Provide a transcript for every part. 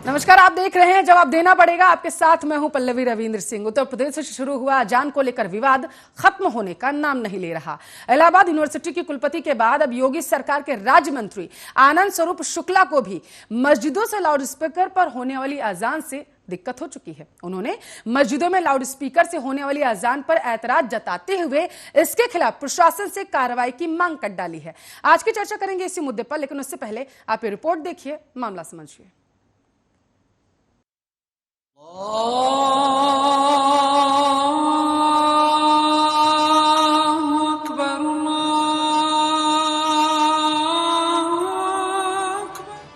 नमस्कार, आप देख रहे हैं जवाब देना पड़ेगा। आपके साथ मैं हूं पल्लवी रविंद्र सिंह। उत्तर प्रदेश से शुरू हुआ अजान को लेकर विवाद खत्म होने का नाम नहीं ले रहा। इलाहाबाद यूनिवर्सिटी की कुलपति के बाद अब योगी सरकार के राज्य मंत्री आनंद स्वरूप शुक्ला को भी मस्जिदों से लाउडस्पीकर पर होने वाली अजान से दिक्कत हो चुकी है। उन्होंने मस्जिदों में लाउडस्पीकर से होने वाली अजान पर ऐतराज जताते हुए इसके खिलाफ प्रशासन से कार्रवाई की मांग कर डाली है। आज की चर्चा करेंगे इसी मुद्दे पर, लेकिन उससे पहले आप ये रिपोर्ट देखिए, मामला समझिए।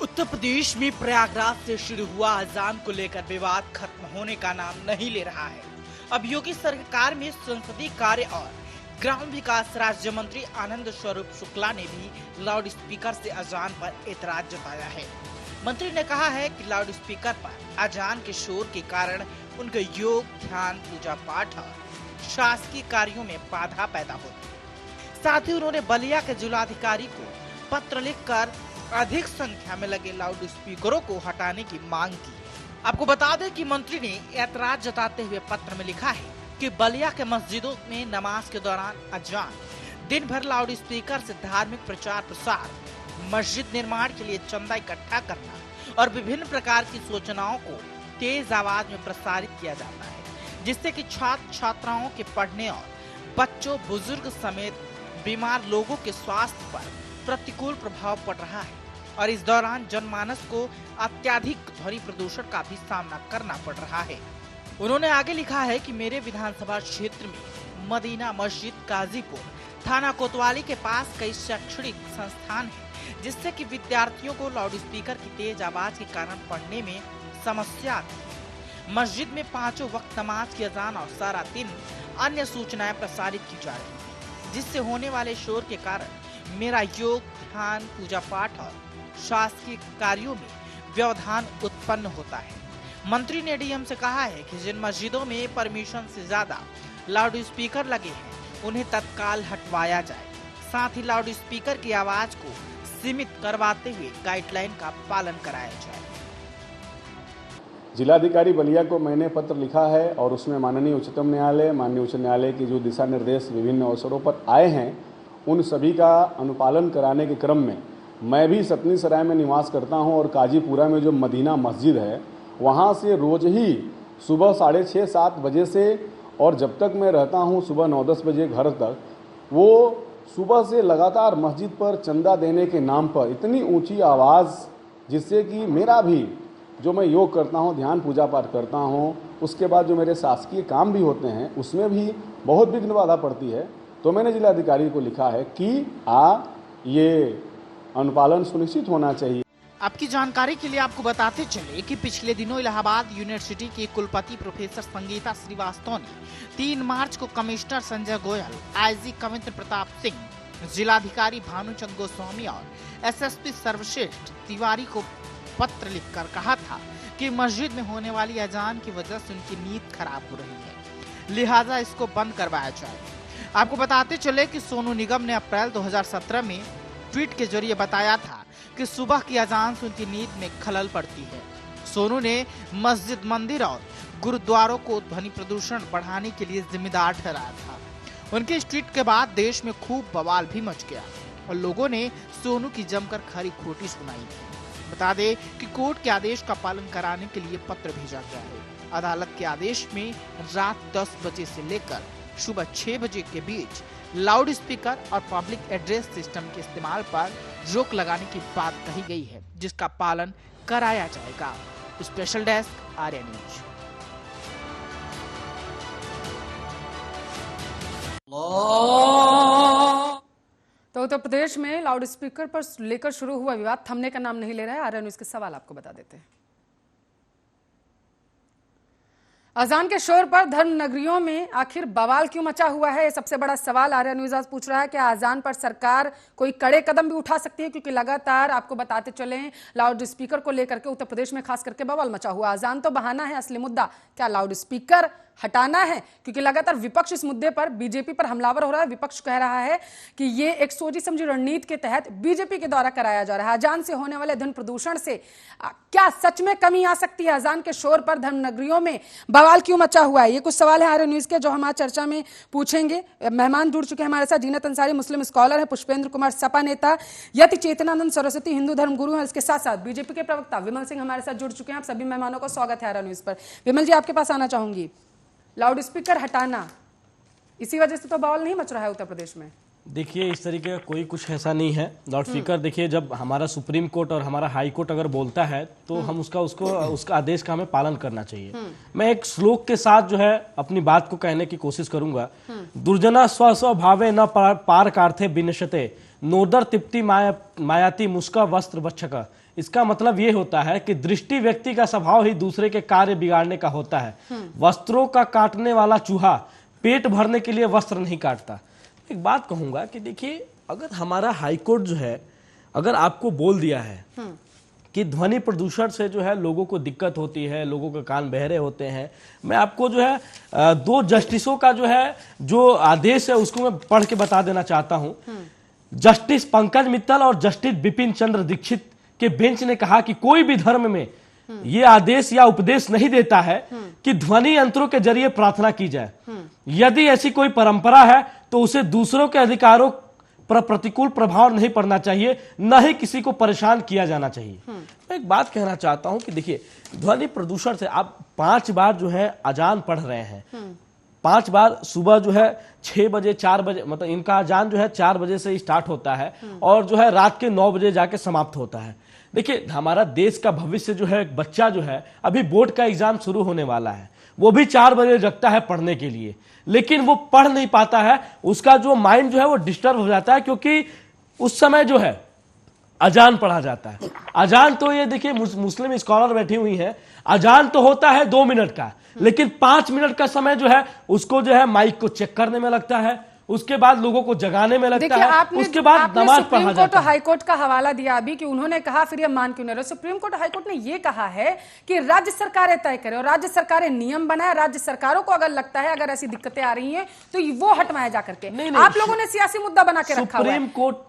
उत्तर प्रदेश में प्रयागराज से शुरू हुआ अजान को लेकर विवाद खत्म होने का नाम नहीं ले रहा है। अब योगी सरकार में संसदीय कार्य और ग्राम विकास राज्य मंत्री आनंद स्वरूप शुक्ला ने भी लाउड स्पीकर से अजान पर एतराज जताया है। मंत्री ने कहा है कि लाउड स्पीकर पर अजान के शोर के कारण उनके योग, ध्यान, पूजा पाठ और शासकीय कार्यों में बाधा पैदा होती है। साथ ही उन्होंने बलिया के जिलाधिकारी को पत्र लिखकर अधिक संख्या में लगे लाउड स्पीकरों को हटाने की मांग की। आपको बता दें कि मंत्री ने ऐतराज जताते हुए पत्र में लिखा है कि बलिया के मस्जिदों में नमाज के दौरान अजान, दिन भर लाउड स्पीकर से धार्मिक प्रचार प्रसार, मस्जिद निर्माण के लिए चंदा इकट्ठा करना और विभिन्न प्रकार की सूचनाओं को तेज आवाज में प्रसारित किया जाता है, जिससे कि छात्र छात्राओं के पढ़ने और बच्चों, बुजुर्ग समेत बीमार लोगों के स्वास्थ्य पर प्रतिकूल प्रभाव पड़ रहा है और इस दौरान जनमानस को अत्यधिक ध्वनि प्रदूषण का भी सामना करना पड़ रहा है। उन्होंने आगे लिखा है कि मेरे विधानसभा क्षेत्र में मदीना मस्जिद, गाजीपुर, थाना कोतवाली के पास कई शैक्षणिक संस्थान हैं, जिससे कि विद्यार्थियों को लाउडस्पीकर की तेज आवाज के कारण पढ़ने में समस्या आती है। मस्जिद में 5 वक्त नमाज की अजान और सारा दिन अन्य सूचनाएं प्रसारित की जा रही हैं, जिससे होने वाले शोर के कारण मेरा योग, ध्यान, पूजा पाठ और शासकीय कार्यों में व्यवधान उत्पन्न होता है। मंत्री ने डीएम से कहा है कि जिन मस्जिदों में परमिशन से ज्यादा लाउड स्पीकर लगे हैं उन्हें तत्काल हटवाया जाए। साथ ही लाउड स्पीकर की आवाज को सीमित करवाते हुए गाइडलाइन का पालन कराया जाए। जिलाधिकारी बलिया को मैंने पत्र लिखा है और उसमें माननीय उच्चतम न्यायालय, माननीय उच्च न्यायालय की जो दिशा निर्देश विभिन्न अवसरों पर आए हैं उन सभी का अनुपालन कराने के क्रम में मैं भी सतनी सराय में निवास करता हूं और काजीपुरा में जो मदीना मस्जिद है वहां से रोज ही सुबह 6:30-7 बजे से और जब तक मैं रहता हूं सुबह 9-10 बजे घर तक, वो सुबह से लगातार मस्जिद पर चंदा देने के नाम पर इतनी ऊंची आवाज़, जिससे कि मेरा भी जो मैं योग करता हूं, ध्यान पूजा पाठ करता हूं, उसके बाद जो मेरे शासकीय काम भी होते हैं उसमें भी बहुत विघ्न बाधा पड़ती है। तो मैंने जिलाधिकारी को लिखा है कि ये अनुपालन सुनिश्चित होना चाहिए। आपकी जानकारी के लिए आपको बताते चले कि पिछले दिनों इलाहाबाद यूनिवर्सिटी की कुलपति प्रोफेसर संगीता श्रीवास्तव ने 3 मार्च को कमिश्नर संजय गोयल, आईजी कविंद्र प्रताप सिंह, जिलाधिकारी भानुचंद गोस्वामी और एसएसपी सर्वश्रेष्ठ तिवारी को पत्र लिखकर कहा था कि मस्जिद में होने वाली अजान की वजह से उनकी नींद खराब हो रही है, लिहाजा इसको बंद करवाया जाए। आपको बताते चले कि सोनू निगम ने अप्रैल 2017 में ट्वीट के जरिए बताया था कि सुबह की अजान से उनकी नींद में खलल पड़ती है। सोनू ने मस्जिद, मंदिर और गुरुद्वारों को ध्वनि प्रदूषण बढ़ाने के लिए जिम्मेदार ठहराया था। उनके इस ट्वीट के बाद देश में खूब बवाल भी मच गया और लोगों ने सोनू की जमकर खरी खोटी सुनाई। बता दें कि कोर्ट के आदेश का पालन कराने के लिए पत्र भेजा गया है। अदालत के आदेश में रात 10 बजे से लेकर सुबह 6 बजे के बीच लाउड स्पीकर और पब्लिक एड्रेस सिस्टम के इस्तेमाल पर रोक लगाने की बात कही गई है, जिसका पालन कराया जाएगा। Special desk, Arya news. तो उत्तर प्रदेश में लाउड स्पीकर पर लेकर शुरू हुआ विवाद थमने का नाम नहीं ले रहा है। आर्या न्यूज के सवाल आपको बता देते हैं। अजान के शोर पर धर्म नगरियों में आखिर बवाल क्यों मचा हुआ है, ये सबसे बड़ा सवाल आर्या न्यूज आज पूछ रहा है। कि अजान पर सरकार कोई कड़े कदम भी उठा सकती है, क्योंकि लगातार आपको बताते चले लाउड स्पीकर को लेकर के उत्तर प्रदेश में खास करके बवाल मचा हुआ। अजान तो बहाना है, असली मुद्दा क्या लाउड स्पीकर हटाना है? क्योंकि लगातार विपक्ष इस मुद्दे पर बीजेपी पर हमलावर हो रहा है। विपक्ष कह रहा है कि ये एक सोची समझी रणनीति के तहत बीजेपी के द्वारा कराया जा रहा है। अजान से होने वाले ध्वनि प्रदूषण से क्या सच में कमी आ सकती है? अजान के शोर पर धर्म नगरियों में बवाल क्यों मचा हुआ है? ये कुछ सवाल है आर्य न्यूज के, जो हम आज चर्चा में पूछेंगे। मेहमान जुड़ चुके हैं हमारे साथ। जीनत अंसारी मुस्लिम स्कॉलर है, पुष्पेंद्र कुमार सपा नेता, यति चेतनानंद सरस्वती हिंदू धर्म गुरु है, इसके साथ साथ बीजेपी के प्रवक्ता विमल सिंह हमारे साथ जुड़ चुके हैं। आप सभी मेहमानों का स्वागत है आर्य न्यूज पर। विमल जी, आपके पास आना चाहूंगी। लाउड स्पीकर हटाना, इसी वजह से तो बवाल नहीं मच रहा है उत्तर प्रदेश में? देखिए, इस तरीके का कोई कुछ ऐसा नहीं है। लाउड स्पीकर देखिए, जब हमारा सुप्रीम कोर्ट और हमारा हाई कोर्ट अगर बोलता है तो हम उसका आदेश का हमें पालन करना चाहिए। मैं एक श्लोक के साथ जो है अपनी बात को कहने की कोशिश करूंगा। दुर्जना स्व स्व भावे न पार कार्थे विनशते, नोदर तिप्ति मायाती मुस्का वस्त्र वक्षक। इसका मतलब ये होता है कि दृष्टि व्यक्ति का स्वभाव ही दूसरे के कार्य बिगाड़ने का होता है। वस्त्रों का काटने वाला चूहा पेट भरने के लिए वस्त्र नहीं काटता। एक बात कहूंगा कि देखिए, अगर हमारा हाईकोर्ट जो है अगर आपको बोल दिया है कि ध्वनि प्रदूषण से जो है लोगों को दिक्कत होती है, लोगों के कान बहरे होते हैं, मैं आपको जो है दो जस्टिसों का जो आदेश है उसको मैं पढ़ के बता देना चाहता हूं। जस्टिस पंकज मित्तल और जस्टिस बिपिन चंद्र दीक्षित के बेंच ने कहा कि कोई भी धर्म में ये आदेश या उपदेश नहीं देता है कि ध्वनि यंत्रों के जरिए प्रार्थना की जाए। यदि ऐसी कोई परंपरा है तो उसे दूसरों के अधिकारों पर प्रतिकूल प्रभाव नहीं पड़ना चाहिए, न ही किसी को परेशान किया जाना चाहिए। मैं एक बात कहना चाहता हूं कि देखिए, ध्वनि प्रदूषण से आप 5 बार जो है अजान पढ़ रहे हैं, 5 बार सुबह जो है 6 बजे 4 बजे, मतलब इनका अजान जो है 4 बजे से स्टार्ट होता है और जो है रात के 9 बजे जाके समाप्त होता है। देखिए, हमारा देश का भविष्य जो है, बच्चा जो है, अभी बोर्ड का एग्जाम शुरू होने वाला है, वो भी 4 बजे जगता है पढ़ने के लिए, लेकिन वो पढ़ नहीं पाता है। उसका जो माइंड जो है वो डिस्टर्ब हो जाता है, क्योंकि उस समय जो है अजान पढ़ा जाता है। अजान तो ये देखिए, मुस्लिम स्कॉलर बैठी हुई हैं, अजान तो होता है 2 मिनट का, लेकिन 5 मिनट का समय जो है उसको जो है माइक को चेक करने में लगता है, उसके बाद लोगों को जगाने में लगता है, उसके बाद नमाज पढ़ा जाता है। तो हाई कोर्ट का हवाला दिया अभी कि उन्होंने कहा, फिर ये मान क्यों नहीं रहे? सुप्रीम कोर्ट हाई कोर्ट ने ये कहा है कि राज्य सरकारें तय करें, और राज्य सरकारें नियम बनाए। राज्य सरकारों को अगर लगता है अगर ऐसी दिक्कतें आ रही हैं तो वो हटवाया जा करके। आप लोगों ने सियासी मुद्दा बना के रखा हुआ है।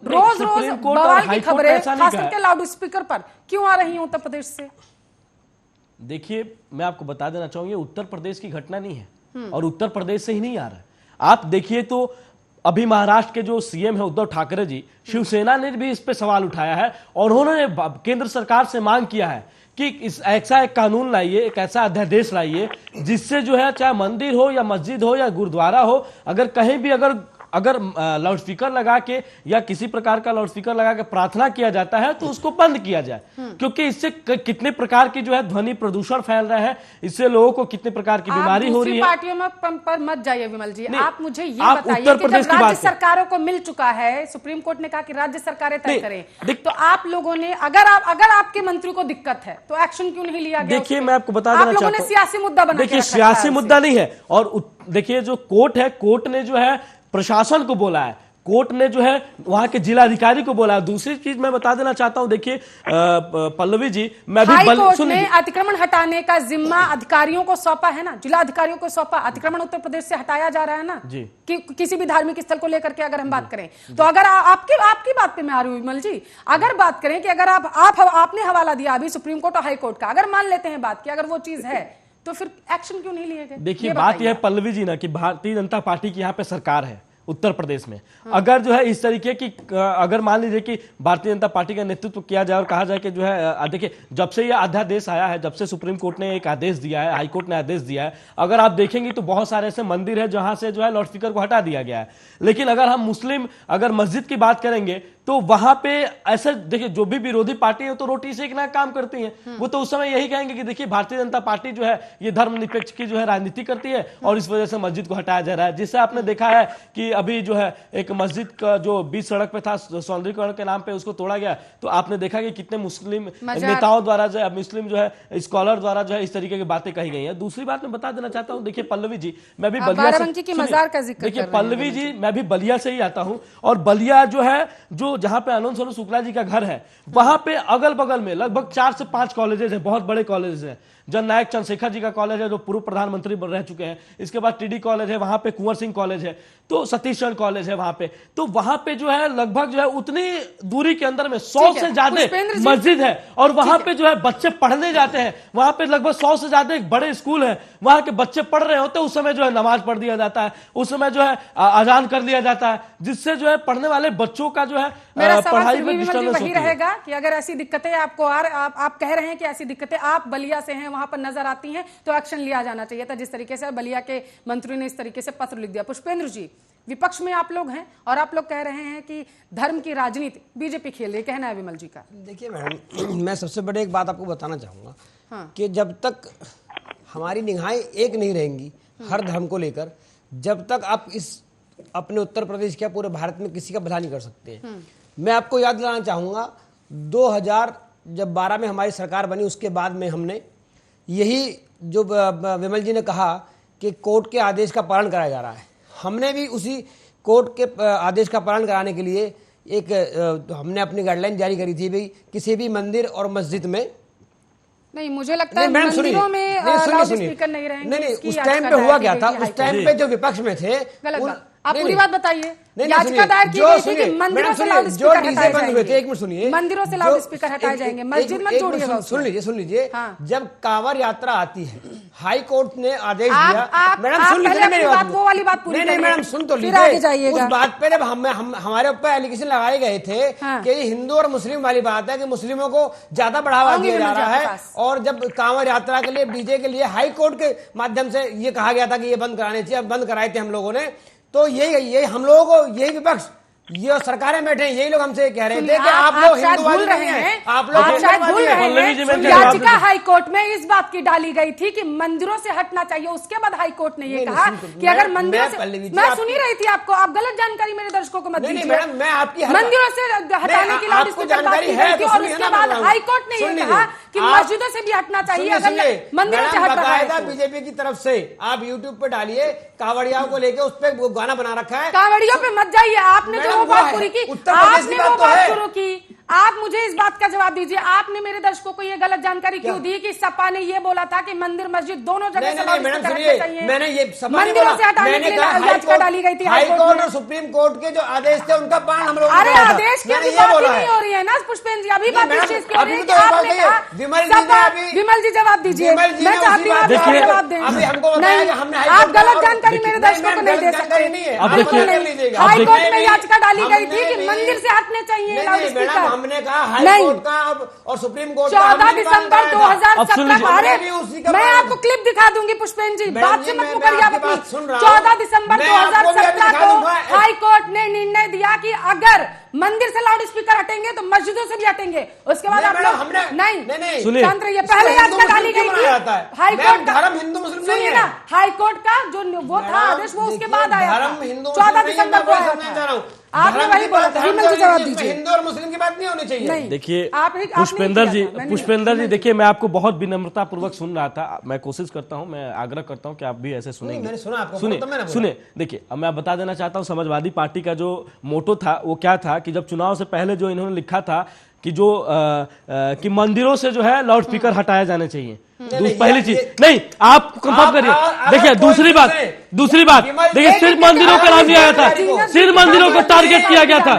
रोज रोज बवाल की खबरें खास करके लाउड स्पीकर पर क्यों आ रही है उत्तर प्रदेश से? देखिए, मैं आपको बता देना चाहूंगी, उत्तर प्रदेश की घटना नहीं है और उत्तर प्रदेश से ही नहीं आ रहा है। आप देखिए तो अभी महाराष्ट्र के जो सीएम है उद्धव ठाकरे जी, शिवसेना ने भी इस पे सवाल उठाया है और उन्होंने केंद्र सरकार से मांग किया है कि ऐसा एक कानून लाइए, एक ऐसा अध्यादेश लाइए जिससे जो है, चाहे मंदिर हो या मस्जिद हो या गुरुद्वारा हो, अगर कहीं भी अगर लाउड स्पीकर लगा के या किसी प्रकार का लाउड स्पीकर लगा के प्रार्थना किया जाता है तो उसको बंद किया जाए। क्योंकि इससे कितने प्रकार की जो है ध्वनि प्रदूषण फैल रहा है, इससे लोगों को कितने प्रकार की बीमारी हो रही है। पार्टियों में पर मत जाइए विमल जी, आप मुझे ये बताइए कि जब राज्य सरकारों को मिल चुका है, सुप्रीम कोर्ट ने कहा कि राज्य सरकारें तय करें, तो आप लोगों ने अगर आपके मंत्री को दिक्कत है तो एक्शन क्यों नहीं लिया गया? देखिए, मैं आपको बता देना चाहता हूं, सियासी मुद्दा बना, देखिए सियासी मुद्दा नहीं है। और देखिए, जो कोर्ट है, कोर्ट ने जो है प्रशासन को बोला है, कोर्ट ने जो है वहां के जिलाधिकारी को बोला है। दूसरी चीज मैं बता देना चाहता हूं, देखिए पल्लवी जी, मैं भी कोर्ट ने अतिक्रमण हटाने का जिम्मा अधिकारियों को सौंपा है ना, जिला अधिकारियों को सौंपा। अतिक्रमण उत्तर प्रदेश से हटाया जा रहा है ना जी, कि किसी भी धार्मिक स्थल को लेकर के अगर हम बात करें तो अगर आपकी बात पे मैं आ रही हूं विमल जी, अगर बात करें कि अगर आपने हवाला दिया अभी सुप्रीम कोर्ट और हाई कोर्ट का, अगर मान लेते हैं बात की अगर वो चीज है तो फिर एक्शन क्यों नहीं लिए गए? देखिए, बात यह है पल्लवी जी ना कि भारतीय जनता पार्टी की यहाँ पे सरकार है उत्तर प्रदेश में। अगर जो है इस तरीके की, अगर मान लीजिए कि भारतीय जनता पार्टी का नेतृत्व किया जाए और कहा जाए कि जो है, देखिए जब से यह अध्यादेश आया है, जब से सुप्रीम कोर्ट ने एक आदेश दिया है, हाई कोर्ट ने आदेश दिया है, अगर आप देखेंगे तो बहुत सारे ऐसे मंदिर है जहां से जो है लाउड स्पीकर को हटा दिया गया है। लेकिन अगर हम अगर मस्जिद की बात करेंगे तो वहां पे ऐसे देखिए जो भी विरोधी पार्टी है तो रोटी सेकना काम करती है। वो तो उस समय यही कहेंगे कि देखिए भारतीय जनता पार्टी जो है ये धर्मनिरपेक्ष की जो है राजनीति करती है और इस वजह से मस्जिद को हटाया जा रहा है। जिससे आपने देखा है कि अभी जो है एक मस्जिद का जो बीच सड़क पे था सौंदर्यीकरण के नाम पे उसको तोड़ा गया, तो आपने देखा कि कितने मुस्लिम नेताओं द्वारा जो है, मुस्लिम जो है स्कॉलर द्वारा जो है इस तरीके की बातें कही गई है। दूसरी बात मैं बता देना चाहता हूं, देखिए पल्लवी जी, मैं भी बलिया से, देखिए पल्लवी जी मैं भी बलिया से ही आता हूं और बलिया जो है जो जहां पे आनंद स्वरूप शुक्ला जी का घर है वहां पे अगल बगल में लगभग 4 से 5 कॉलेजेस हैं, बहुत बड़े कॉलेजेस हैं। जननायक चंद्रशेखर जी का कॉलेज है जो पूर्व प्रधानमंत्री रह चुके हैं, इसके बाद टीडी कॉलेज है, वहां पे कुंवर सिंह कॉलेज है, तो सतीश चंद्र कॉलेज है वहां पे, तो वहां पे जो है लगभग जो है उतनी दूरी के अंदर में 100 से ज्यादा मस्जिद है और वहां पे जो है बच्चे पढ़ने जाते हैं। वहां पे लगभग 100 से ज्यादा एक बड़े स्कूल है, वहां के बच्चे पढ़ रहे होते हैं, उस समय जो है नमाज पढ़ दिया जाता है, उस समय जो है अजान कर लिया जाता है, जिससे जो है पढ़ने वाले बच्चों का जो है पढ़ाई में डिस्टर्बेंस होती है। रहेगा कि अगर ऐसी दिक्कतें आपको आप कह रहे हैं कि ऐसी दिक्कतें आप बलिया से हैं वहां पर नजर आती हैं तो एक्शन लिया जाना चाहिए था, जिस तरीके से बलिया के मंत्री ने इस तरीके से पत्र लिख दिया। पुष्पेंद्र जी, विपक्ष में आप लोग हैं और आप लोग कह रहे हैं कि धर्म की राजनीति बीजेपी खेल रही, कहना है विमल जी का। देखिए मैडम, मैं सबसे बड़े एक बात आपको बताना चाहूँगा कि जब तक हमारी निगाहें एक नहीं रहेंगी हर धर्म को लेकर, जब तक आप इस अपने उत्तर प्रदेश के पूरे भारत में किसी का भला नहीं कर सकते। मैं आपको याद दिलाना चाहूँगा 2012 में हमारी सरकार बनी, उसके बाद में हमने यही जो विमल जी ने कहा कि कोर्ट के आदेश का पालन कराया जा रहा है, हमने भी उसी कोर्ट के आदेश का पालन कराने के लिए हमने अपनी गाइडलाइन जारी करी थी भाई किसी भी मंदिर और मस्जिद में नहीं, मुझे लगता है मंदिरों में लाउडस्पीकर नहीं रहेंगे। नहीं, उस टाइम पे हुआ क्या था, उस टाइम पे जो विपक्ष में थे आप पूरी बात बताइए। याचिका दायर की गई थी कि मंदिरों से लाउडस्पीकर हटाए जाएंगे। एक मिनट सुनिए, मंदिरों से लाउडस्पीकर हटाए जाएंगे, मस्जिद मत जोड़िएगा। सुन लीजिए, जब कांवड़ यात्रा आती है, हाई कोर्ट ने आदेश दिया। मैडम सुन लीजिए मेरी बात, वो वाली बात पूरी नहीं मैडम सुन तो लीजिए। उस बात पे जब हमारे ऊपर एलिगेशन लगाए गए थे कि ये हिंदू और मुस्लिम वाली बात है कि मुस्लिमों को ज्यादा बढ़ावा दिया जा रहा है, और जब कांवड़ यात्रा के लिए डीजे के लिए हाई कोर्ट के माध्यम से ये कहा गया था कि ये बंद कराने चाहिए, बंद कराए थे हम लोगों ने, तो ये हम लोगों को यही विपक्ष ये सरकारें बैठे हैं, यही लोग हमसे कह रहे थे कि आप लोग हिंदुवादी नहीं हैं, आप लोग शायद भूल रहे हैं। याचिका हाई कोर्ट में इस बात की डाली गई थी कि मंदिरों से हटना चाहिए, उसके बाद हाई कोर्ट ने ये कहा कि अगर मंदिरों से, मैं सुनी रही थी आपको, आप गलत जानकारी मेरे दर्शकों को मत दीजिए। मैडम मैं आपकी मंदिरों से हटाने की लाउडस्पीकर बात की गई थी और उसके बाद हाई कोर्ट ने ये कहा कि मस्जिदों से भी हटना चाहिए, अगर मंदिरों से हटना है। बीजेपी की तरफ से आप यूट्यूब पे डालिए, कांवड़ियाओं को लेकर उस पर गाना बना रखा है। कांवड़ियों पे मत जाइए, आपने जो बात पूरी की, आपने वो बात शुरू की, आप मुझे इस बात का जवाब दीजिए। आपने मेरे दर्शकों को ये गलत जानकारी क्यों दी कि सपा ने ये बोला था कि मंदिर मस्जिद दोनों जगह से लाउडस्पीकर हटने चाहिए? मैंने ये मंदिरों से हटाने के लिए याचिका डाली गई थी हाई कोर्ट और सुप्रीम कोर्ट के जो आदेश थे उनका पालन हम लोग, अरे आदेश की अभी बात नहीं हो रही है ना पुष्पेंद्र जी, अभी बात इस चीज की हो रही है कि आपने कहा विमल जी जवाब दीजिए, मैं चाहती हूँ आप जवाब दें। नहीं, आप गलत जानकारी मेरे दर्शकों को नहीं दे सकते। हाई कोर्ट में याचिका डाली गई थी कि मंदिर से हटने चाहिए लाउडस्पीकर, हमने कहा हाई कोर्ट का और सुप्रीम कोर्ट का 14 दिसंबर 2017 बारे मैं आपको क्लिप दिखा दूंगी पुष्पेंद्र जी, बात से मत मुकरिए आप अपनी। 14 दिसंबर 2017 को हाई कोर्ट ने निर्णय दिया कि अगर मंदिर से लाउडस्पीकर हटेंगे तो मस्जिदों से भी हटेंगे। उसके बाद आप लोग नहीं शांत रहिए, पहले याचिका डाली गई थी हाई कोर्ट, धर्म हिंदू मुस्लिम सुनिए ना, हाई कोर्ट का जो वो था आदेश वो उसके बाद आया, 14 दिसंबर को आया था। आपने वही बोला था, विमल जी जवाब दीजिए। हिंदू और मुस्लिम की बात नहीं होनी चाहिए। देखिए पुष्पेंद्र जी देखिए, मैं आपको बहुत विनम्रता पूर्वक सुन रहा था, मैं कोशिश करता हूं, मैं आग्रह करता हूं कि आप भी ऐसे सुनेंगे। मैंने सुना आपको, सुने देखिए, अब मैं बता देना चाहता हूं समाजवादी पार्टी का जो मोटो था वो क्या था कि जब चुनाव से पहले जो इन्होंने लिखा था कि जो कि मंदिरों से जो है लाउडस्पीकर हटाए जाने चाहिए, पहली चीज नहीं, आप कंफर्म करिए। देखिए दूसरी बात देखिए, सिर्फ मंदिरों का नाम लिया गया था, सिर्फ मंदिरों को टारगेट किया गया था।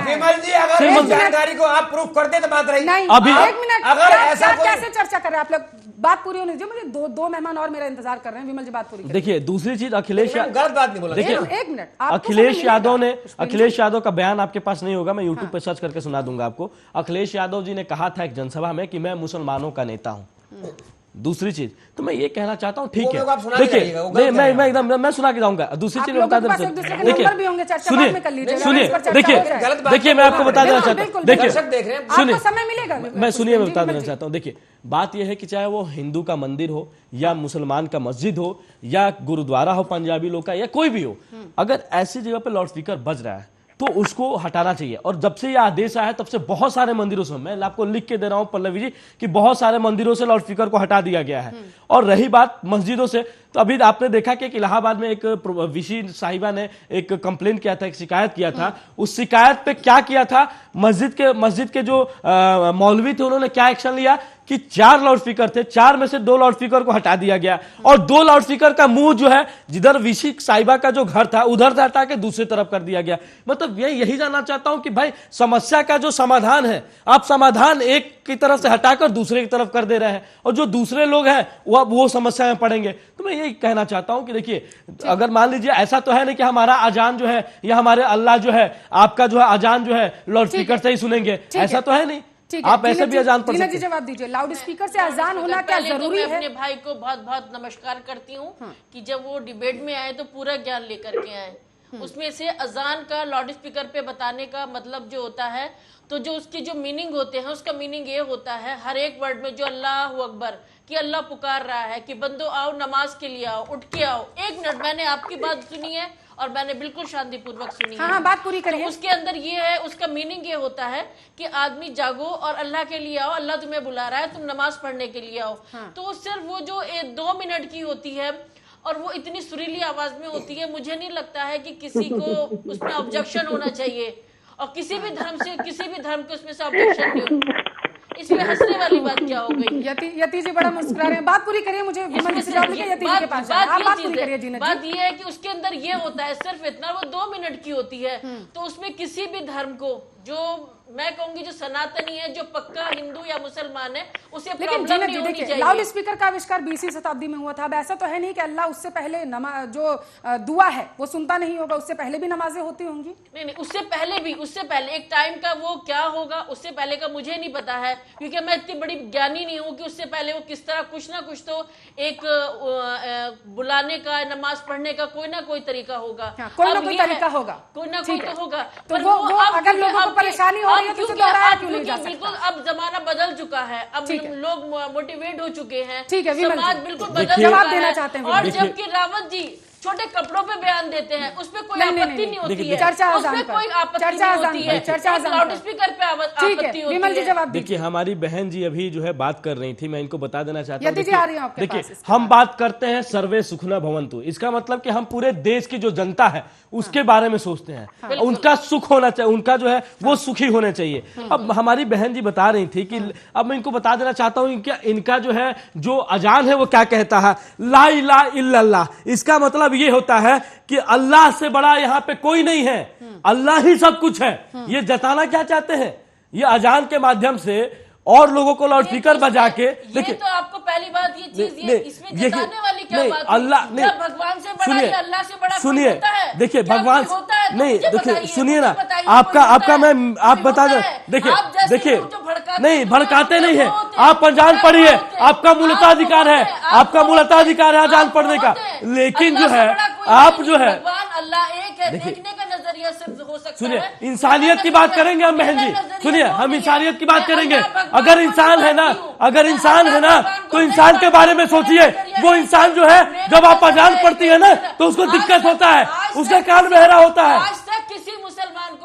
सिर्फ जानकारी को आप प्रूफ करते तो बात रही। अभी एक मिनट, अगर ऐसा कैसे चर्चा कर रहे हैं आप लोग, बात पूरी होने दीजिए मुझे। दो मेहमान और मेरा इंतजार कर रहे हैं, विमल जी बात पूरी। देखिए दूसरी चीज, अखिलेश गलत बात नहीं बोला। देखिए एक मिनट, अखिलेश यादव का बयान आपके पास नहीं होगा, मैं यूट्यूब पे सर्च करके सुना दूंगा आपको। अखिलेश यादव जी ने कहा था एक जनसभा में कि मैं मुसलमानों का नेता हूं। दूसरी चीज तो मैं ये कहना चाहता हूँ, ठीक वो है, आप सुना के देखिए जाइएगा, वो नहीं गलत मैं है। एकदम मैं सुना के जाऊंगा। दूसरी चीज आप बता लोगों के पास देना, एक दूसरे के नंबर भी होंगे, चर्चा बाद में कर लीजिएगा, सुनिए इस पर चर्चा देखिए हो जाए। गलत बात देखिए मैं आपको बता देना चाहता हूँ, देखिए दर्शक देख रहे हैं, सुनिए, आपको समय मिलेगा, मैं सुनिए मैं जी, बता विमल देना जी। चाहता हूँ। देखिए बात यह है कि चाहे वो हिंदू का मंदिर हो या मुसलमान का मस्जिद हो या गुरुद्वारा हो पंजाबी लोग का या कोई भी हो, अगर ऐसी जगह पे लाउड स्पीकर बज रहा है तो उसको हटाना चाहिए। और जब से यह आदेश आया है तब से बहुत सारे मंदिरों से, मैं आपको लिख के दे रहा हूं पल्लवी जी, कि बहुत सारे मंदिरों से लाउड स्पीकर को हटा दिया गया है। और रही बात मस्जिदों से, तो अभी आपने देखा कि इलाहाबाद में एक विशी साहिबा ने एक कंप्लेन किया था, एक शिकायत किया था। उस शिकायत पे क्या किया था, मस्जिद के जो मौलवी थे उन्होंने क्या एक्शन लिया कि 4 लाउड स्पीकर थे, 4 में से 2 लाउड स्पीकर को हटा दिया गया और 2 लाउड स्पीकर का मुंह जो है जिधर विशी साहिबा का जो घर था उधर से हटा के दूसरी तरफ कर दिया गया। मतलब यही जानना चाहता हूं कि भाई समस्या का जो समाधान है, आप समाधान एक की तरफ से हटाकर दूसरे की तरफ कर दे रहे हैं और जो दूसरे लोग हैं वो समस्या में पड़ेंगे। तो मैं यही कहना चाहता हूं कि देखिए, अगर मान लीजिए ऐसा तो है नहीं कि हमारा अजान जो है या हमारे अल्लाह जो है, आपका जो है अजान जो है लाउड स्पीकर से ही सुनेंगे, ऐसा तो है नहीं। ठीक है, आप ऐसे भी अजान पढ़ दीना सकते जी जवाब दीजिए, लाउड स्पीकर से अजान होना क्या जरूरी मैं है? अपने भाई को बहुत बहुत नमस्कार करती हूँ कि जब वो डिबेट में आए तो पूरा ज्ञान लेकर के आए। उसमें से अजान का लाउड स्पीकर पे बताने का मतलब जो होता है, तो जो उसकी जो मीनिंग होते हैं, उसका मीनिंग ये होता है हर एक वर्ड में जो अल्लाह अकबर कि अल्लाह पुकार रहा है कि बंदो आओ नमाज के लिए आओ, उठ के आओ। 1 मिनट, मैंने आपकी बात सुनी है और मैंने बिल्कुल शांतिपूर्वक सुनी है। हाँ, बात पूरी करिए। तो उसके अंदर ये है, उसका मीनिंग ये होता है कि आदमी जागो और अल्लाह के लिए आओ, अल्लाह तुम्हें बुला रहा है, तुम नमाज पढ़ने के लिए आओ। तो सिर्फ वो जो 2 मिनट की होती है और वो इतनी सुरीली आवाज में होती है, मुझे नहीं लगता है कि किसी को उसमें ऑब्जेक्शन होना चाहिए और किसी भी धर्म के उसमें से ऑब्जेक्शन नहीं हो। इसमें हंसने वाली बात क्या हो गई? यति जी बड़ा मुस्कुरा रहे हैं, बात पूरी करिए, मुझे विमल जी से जवाब लेके यति जी के पास जाना है। आप बात पूरी करिए जीना जी। बात ये है कि उसके अंदर ये होता है सिर्फ इतना, वो 2 मिनट की होती है, तो उसमें किसी भी धर्म को, जो मैं कहूंगी जो सनातनी है, जो पक्का हिंदू या मुसलमान है, उसे लेकिन प्रॉब्लम जीना नहीं जी होनी देखिए, चाहिए। लाउड स्पीकर का आविष्कार 20वीं शताब्दी में हुआ था। अब ऐसा तो है नहीं कि अल्लाह उससे पहले जो दुआ है वो सुनता नहीं होगा, उससे पहले भी नमाजें होती होंगी। नहीं, उससे पहले एक टाइम का वो क्या होगा, उससे पहले का मुझे नहीं पता है, क्योंकि मैं इतनी बड़ी ज्ञानी नहीं हूँ कि उससे पहले वो किस तरह कुछ ना कुछ तो एक बुलाने का, नमाज पढ़ने का कोई ना कोई तरीका होगा। कोई ना कोई तरीका होगा, कोई ना कोई तो होगा। तो वो अगर लोगों को परेशानी हो रही है तो उसे दोहराया क्यों नहीं जा सकता? बिल्कुल, अब जमाना बदल चुका है, अब लोग मोटिवेट हो चुके हैं, ठीक है, समाज बिल्कुल बदल जवाब चुका देना है। चाहते हैं और जबकि रावत जी छोटे कपड़ों पे बयान देते हैं, उसमें कोई आपत्ति नहीं होती है, चर्चा उसमें कोई आपत्ति नहीं होती है, चर्चा लाउड स्पीकर पे आपत्ति होती है। विमल जी जवाब देखिए, हमारी बहन जी अभी जो है बात कर रही थी, मैं इनको बता देना चाहता हूँ। यति जी आ रही हैं आपके देखिए, पास, हम बात करते हैं सर्वे सुखना भवन्तु, इसका मतलब कि हम पूरे देश की जो जनता है उसके बारे में सोचते हैं, उनका सुख होना चाहिए, उनका जो है वो सुखी होने चाहिए। अब हमारी बहन जी बता रही थी कि अब मैं इनको बता देना चाहता हूँ कि इनका जो है जो अजान है वो क्या कहता है, ला इलाहा इल्लल्लाह। इसका मतलब ये होता है कि अल्लाह से बड़ा यहाँ पे कोई नहीं है, अल्लाह ही सब कुछ है। ये जताना क्या चाहते हैं ये अजान के माध्यम से और लोगों को लाउड स्पीकर बजा के। देखिए, तो आपको पहली बात ये चीज ये इसमें जताने वाली क्या बात है? अल्लाह नहीं, भगवान से बड़ा या अल्लाह से बड़ा सुनिए, होता है? देखिए क्या भगवान होता है? नहीं, मुझे देखिए बताइए, सुनिए ना, मुझे बताइए, आपका मैं आप बता दें, देखिए नहीं भड़काते नहीं है, आप अजान पढ़िए, आपका मूलताधिकार है, आपका मूलताधिकार है अजान पढ़ने का। लेकिन जो है आप जो है, अल्लाह एक है, देखने का नजरिया सिर्फ हो सकता है। सुनिए, इंसानियत की बात करेंगे हम बहन जी, सुनिए हम इंसानियत की बात करेंगे। अगर इंसान है ना तो इंसान के बारे में सोचिए। वो इंसान जो है जब आप अजान पढ़ती है ना तो उसको दिक्कत होता है, उसका कान बहरा होता है। आज तक किसी मुसलमान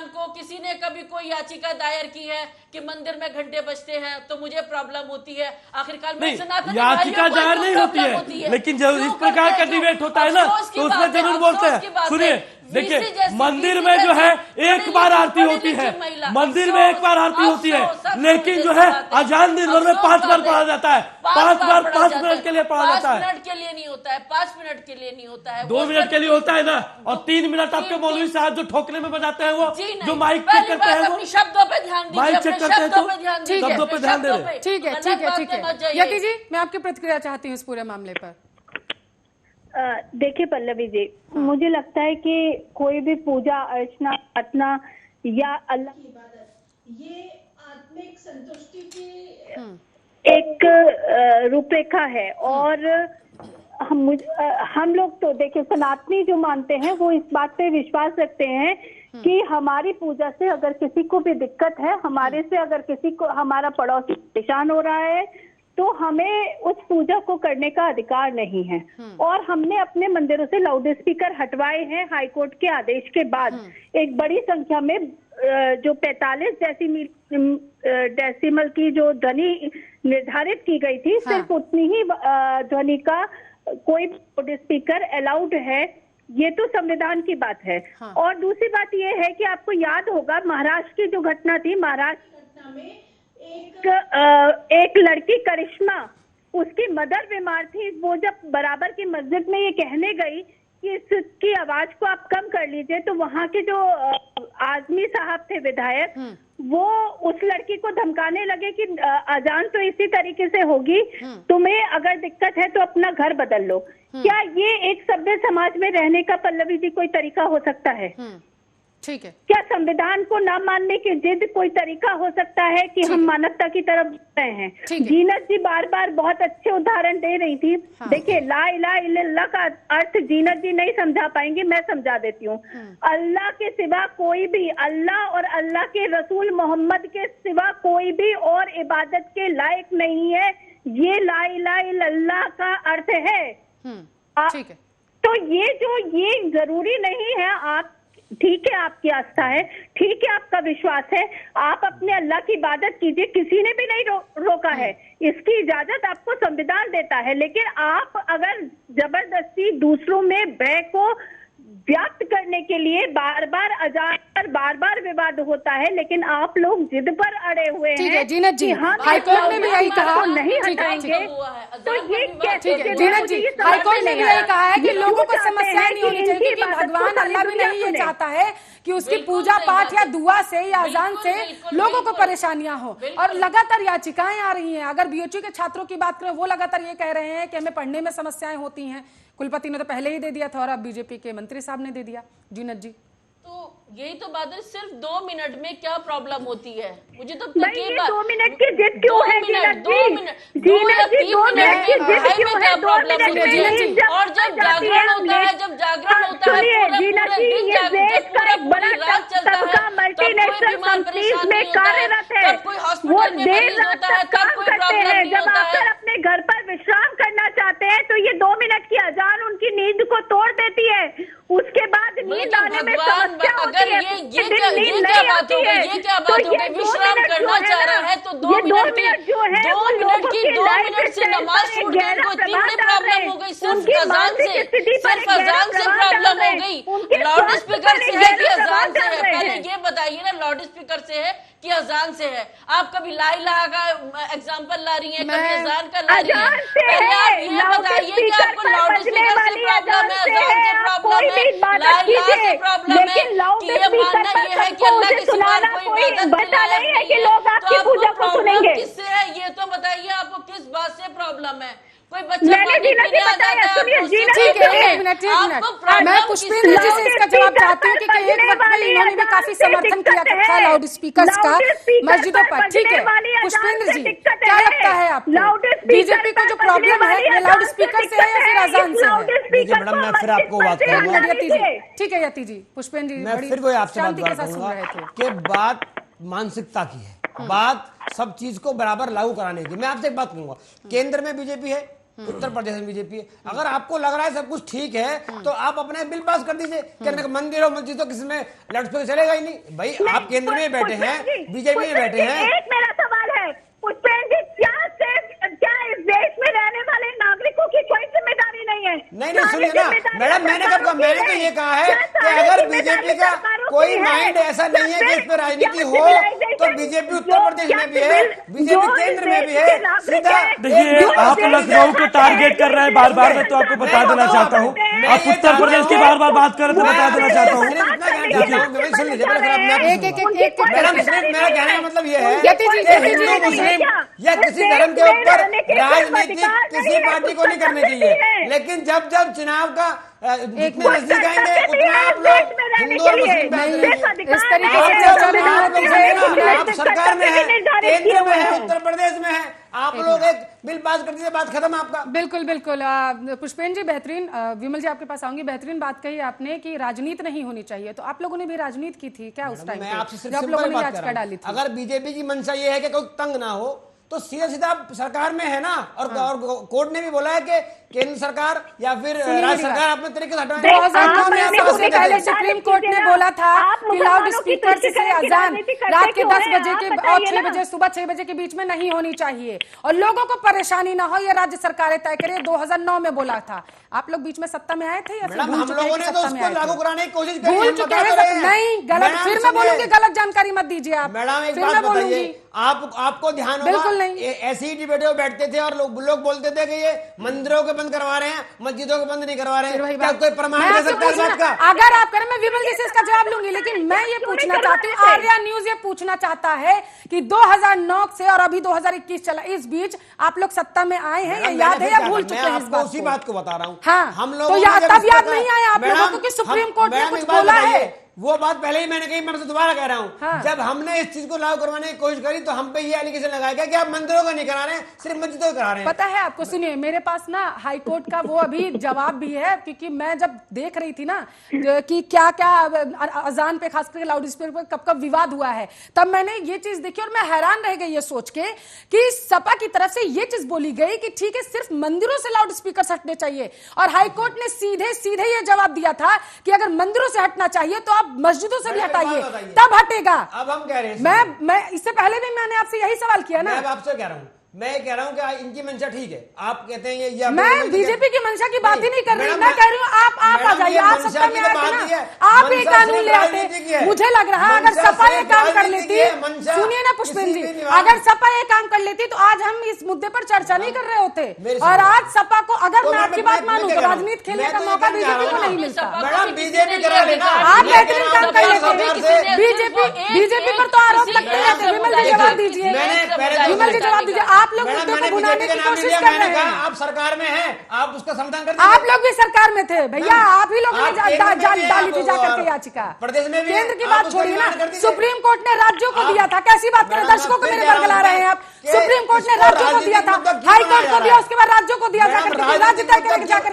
को किसी ने कभी कोई याचिका दायर की है कि मंदिर में घंटे बजते हैं तो मुझे प्रॉब्लम होती है? आखिरकार में सनातनी याचिका दायर नहीं होती है, लेकिन जब इस प्रकार का डिबेट होता है ना तो उसमें जरूर बोलते हैं। सुनिए, देखिए मंदिर में जो है एक बार आरती होती है, मंदिर में एक बार आरती होती है, लेकिन जो है अजान दिन भर में 5 बार पढ़ा जाता है, 5 मिनट के लिए पढ़ा जाता है। 5 मिनट के लिए नहीं होता है, 5 मिनट के लिए नहीं होता है, 2 मिनट के लिए होता है ना, और 3 मिनट आपके मौलवी साहब जो ठोकने में बजाते हैं वो जो माइक चेक करते हैं वो शब्दों पे ध्यान दीजिए, माइक चेक करते हैं तो शब्दों पे ध्यान दे रहे। ठीक है। यति जी मैं आपकी प्रतिक्रिया चाहती हूँ इस पूरे मामले पर। देखिए पल्लवी जी, मुझे लगता है कि कोई भी पूजा अर्चना प्रार्थना या अल्लाह की इबादत ये आत्मिक संतुष्टि की एक रूपरेखा है। और हम लोग तो देखिए सनातनी जो मानते हैं वो इस बात पे विश्वास रखते हैं कि हमारी पूजा से अगर किसी को भी दिक्कत है, हमारे से अगर किसी को हमारा पड़ोसी परेशान हो रहा है, तो हमें उस पूजा को करने का अधिकार नहीं है। और हमने अपने मंदिरों से लाउड स्पीकर हटवाए हैं हाईकोर्ट के आदेश के बाद। एक बड़ी संख्या में जो 45 डेसिमल की जो ध्वनि निर्धारित की गई थी, सिर्फ उतनी ही ध्वनि का कोई लाउड स्पीकर अलाउड है। ये तो संविधान की बात है। और दूसरी बात ये है कि आपको याद होगा महाराष्ट्र की जो घटना थी, महाराष्ट्र घटना में एक लड़की करिश्मा, उसकी मदर बीमार थी। वो जब बराबर की मस्जिद में ये कहने गई कि इसकी आवाज को आप कम कर लीजिए, तो वहाँ के जो आजमी साहब थे विधायक, वो उस लड़की को धमकाने लगे कि अजान तो इसी तरीके से होगी, तुम्हें अगर दिक्कत है तो अपना घर बदल लो। क्या ये एक सभ्य समाज में रहने का पल्लवी जी कोई तरीका हो सकता है? ठीक है। क्या संविधान को न मानने की जिद कोई तरीका हो सकता है कि हम मानवता की तरफ बढ़ रहे हैं? जीनत जी बार बार बहुत अच्छे उदाहरण दे रही थी। देखिए, ला इलाहा इल्लल्लाह का अर्थ जीनत जी नहीं समझा पाएंगी, मैं समझा देती हूँ। अल्लाह के सिवा कोई भी, अल्लाह और अल्लाह के रसूल मोहम्मद के सिवा कोई भी और इबादत के लायक नहीं है। ये ला इलाहा इल्लल्लाह का अर्थ है। ठीक है। तो ये जरूरी नहीं है। आप ठीक है, आपकी आस्था है, ठीक है, आपका विश्वास है, आप अपने अल्लाह की इबादत कीजिए, किसी ने भी नहीं रोका है। इसकी इजाजत आपको संविधान देता है। लेकिन आप अगर जबरदस्ती दूसरों में भय को व्यक्त करने के लिए बार बार अजान पर बार बार विवाद होता है, लेकिन आप लोग जिद पर अड़े हुए हैं। ठीक है जीनत जी, हम हाईकोर्ट ने भी यही कहा, नहीं हटाएंगे, तो ये कैसे? जीनत जी, हाईकोर्ट ने भी यही कहा है कि लोगों को समस्याएं नहीं होनी चाहिए, क्योंकि भगवान अल्लाह भी नहीं ये चाहता है कि उसकी पूजा पाठ या दुआ से या अजान से लोगों को परेशानियां हो। और लगातार याचिकाएं आ रही हैं। अगर बीएचयू के छात्रों की बात करें, वो लगातार ये कह रहे हैं कि हमें पढ़ने में समस्याएं होती हैं। कुलपति ने तो पहले ही दे दिया था और अब बीजेपी के मंत्री साहब ने दे दिया। जीनत जी, तो यही तो बात है, सिर्फ 2 मिनट में क्या प्रॉब्लम होती है? मुझे तो नहीं, ये 2 मिनट की जिद क्यों है जीनत जी? 2 मिनट की जिद क्यों है? 2 मिनट में और जब जागरण होता है, सुनिए जीनत जी, ये देश का एक बड़ा तबका मल्टीनेशनल कंपनीज में कार्यरत है। वो देर रात तक काम करते हैं। जब आकर अपने घर पर विश्राम करना चाहते हैं तो ये 2 मिनट की अजान उनकी नींद को तोड़ देती है। उसके बाद नींद आने में समस्या होती है। ये क्या बात हो गई? ये क्या बात हो गई? विश्राम करना चाह रहा है तो 2 मिनट की 2 मिनट से नमाज छूट गई, इनको इतनी बड़ी प्रॉब्लम हो गई। सिर्फ अजान से प्रॉब्लम हो गई। लाउड स्पीकर से है कि अजान से है? पहले ये बताइए ना, लाउड स्पीकर से है कि अजान से है? आप कभी ला इलाहा का एग्जाम्पल ला रही हैं, कभी अजान का ला रही हैं। पहले आप ये बताइए कि आपको लाउड स्पीकर से प्रॉब्लम है, अजान से प्रॉब्लम है, ला इलाहा से प्रॉब्लम है, कि ये मानना ये है कि अल्लाह के सिवा कोई इबादत नहीं है कि लोग आपकी पूजा को सुनेंगे? किससे है ये तो बताइए, आपको किस बात से प्रॉब्लम है? कोई बच्चा पानी पीने आ जाता है, ठीक है, एक मिनट। मैं पुष्पेंद्र जी से इसका जवाब चाहती हूँ कि एक वक्त में इन्होंने भी काफी समर्थन किया था लाउड स्पीकर्स का मस्जिदों पर। ठीक है पुष्पेंद्र जी, क्या लगता है आपको बीजेपी को जो प्रॉब्लम है ये लाउड स्पीकर से है या फिर अजान से है? देखिए मैडम, मैं फिर आपको बात करूंगा। ठीक है यति जी, पुष्पेंद्र जी मैं फिर वही आपसे बात करूंगा कि बात मानसिकता की है, बात सब चीज को बराबर लागू कराने की। मैं आपसे एक बात कहूंगा, केंद्र में बीजेपी है, उत्तर प्रदेश में बीजेपी है। अगर आपको लग रहा है सब कुछ ठीक है तो आप अपने बिल पास कर दीजिए। कहने का मंदिर और मस्जिद तो किसी में लाउड स्पीकर चलेगा ही नहीं। भाई आप केंद्र में बैठे हैं, बीजेपी में बैठे हैं। एक मेरा सवाल है पुष्पेंद्र जी, क्या इस देश में रहने वाले नागरिकों की कोई जिम्मेदारी नहीं है? नहीं सुनिए ना मैडम, मैंने कब कहा? मैंने तो ये कहा है कि अगर बीजेपी का कोई माइंड ऐसा नहीं है कि इस पर राजनीति हो, तो बीजेपी उत्तर प्रदेश में भी है, बीजेपी केंद्र में भी है। सीधा देखिए, आप लखनऊ को टारगेट कर रहे हैं बार बार। मैं तो आपको बता देना चाहता हूँ, आप उत्तर प्रदेश की बार बार बात कर रहे तो बता देना चाहता हूँ। मेरा कहने का मतलब ये है कि हिंदू मुस्लिम या किसी धर्म के ऊपर राजनीति किसी पार्टी को नहीं करनी चाहिए। लेकिन जब जब चुनाव का जितने नजदीक आएंगे उतना आप लोग हिंदू और मुस्लिम इस तरीके से आप सरकार में है, केंद्र में है, उत्तर प्रदेश में है, आप लोग एक बिल पास कर दीजिए, बात खत्म आपका। बिल्कुल बिल्कुल। पुष्पेंद्र जी बेहतरीन, विमल जी आपके पास आऊंगी। बेहतरीन बात कही आपने कि राजनीति नहीं होनी चाहिए, तो आप लोगों ने भी राजनीति की थी क्या उस टाइम पे जब आप लोगों ने याचिका डाली थी? अगर बीजेपी की मंशा ये है कि कोई तंग ना हो तो सीधा सीधा सरकार में है ना, और कोर्ट ने भी बोला है कि केंद्र सरकार या फिर राज्य सरकार अपने तरीके से हटाए। 2009 से पहले सुप्रीम कोर्ट ने बोला था कि लाउड स्पीकर से अजान रात के 10 बजे के और 6 बजे सुबह 6 बजे के बीच में नहीं होनी चाहिए और लोगों को परेशानी ना हो, ये राज्य सरकारें तय करे। 2009 में बोला था। आप लोग बीच में सत्ता में आए थे या फिर हम लोगों ने तो उसको लागू कराने की कोशिश की, भूल चुके हैं? नहीं, गलत, फिर मैं बोलूंगी गलत जानकारी मत दीजिए आप। मैडम एक बात बताइए, आपको ध्यान होगा बिल्कुल नहीं, ऐसी ही डिबेट में बैठते थे और लोग बोलते थे कि ये मंदिरों के बंद करवा रहे हैं, मस्जिदों के बंद नहीं करवा रहे हैं। क्या कोई प्रमाण दे सकता है बात का? अगर आप करें मैं विमल जी से इसका जवाब लूंगी, लेकिन मैं ये पूछना चाहती हूँ, आर्या न्यूज ये पूछना चाहता है कि 2009 से और अभी 2021 चला, इस बीच आप लोग सत्ता में आए हैं, ये याद है या भूल चुके हैं? इस बात उसी बात को बता रहा हूँ। हाँ, हम लोग तो तब याद नहीं आया आप लोगों को कि सुप्रीम कोर्ट ने कुछ बोला है? वो बात पहले ही मैंने कही, मैं तो दोबारा कह रहा हूँ। हाँ। जब हमने इस चीज को लागू करवाने की कोशिश करी तो हम पे ये एलिगेशन लगाया गया कि आप मंदिरों का नहीं करा रहे हैं, सिर्फ मस्जिदों का करा रहे हैं। पता है आपको, सुनिए, मेरे पास ना हाई कोर्ट का वो अभी जवाब भी है, क्योंकि मैं जब देख रही थी ना कि क्या क्या अजान पे खास करके लाउड स्पीकर पर कब कब विवाद हुआ है, तब मैंने ये चीज देखी और मैं हैरान रह गई ये सोच के कि सपा की तरफ से ये चीज बोली गई कि ठीक है सिर्फ मंदिरों से लाउड स्पीकर हटने चाहिए, और हाईकोर्ट ने सीधे सीधे ये जवाब दिया था कि अगर मंदिरों से हटना चाहिए तो आप मस्जिदों से भी हटाइए, तब हटेगा। अब हम कह रहे हैं, मैं इससे पहले भी मैंने आपसे यही सवाल किया ना। मैं आपसे कह रहा हूँ, मैं कह रहा हूँ कि इनकी मंशा ठीक है। आप कहते हैं ये मैं बीजेपी की मंशा की बात ही नहीं कर रही, मैं कह रही हूँ आप आ जाइए, आप सत्ता में आते ना, आप ये कानून ले आते। मुझे लग रहा है अगर सपा ये काम कर लेती, सुनिए ना पुष्पेंद्र जी, अगर सपा ये काम कर लेती तो आज हम इस मुद्दे पर चर्चा नहीं कर रहे होते। और आज सपा को, अगर मैं आपकी बात मानूं तो राजनीति खेलने का मौका बीजेपी को नहीं मिलता। आप बेहतरीन काम कर लेते। बीजेपी पर तो आरोप लगते रहते। विमल जी जवाब दीजिए, विमल जी जवाब दीजिए। आप लोग मुद्दे को भुनाने की कोशिश कर रहे हैं। आप सरकार में हैं, आप उसका समाधान कर। आप लोग भी सरकार में थे भैया, आप ही लोगों ने डाली थी जाकर के याचिका। प्रदेश में केंद्र की बात छोड़िए ना, सुप्रीम कोर्ट ने राज्यों को दिया था। कैसी बात करें, दर्शकों को मेरे पर गला रहे हैं आप। सुप्रीम कोर्ट ने राज्यों को दिया था, हाई कोर्ट को दिया, उसके बाद राज्यों को दिया जाकर के, राज्य तय करेंगे जाकर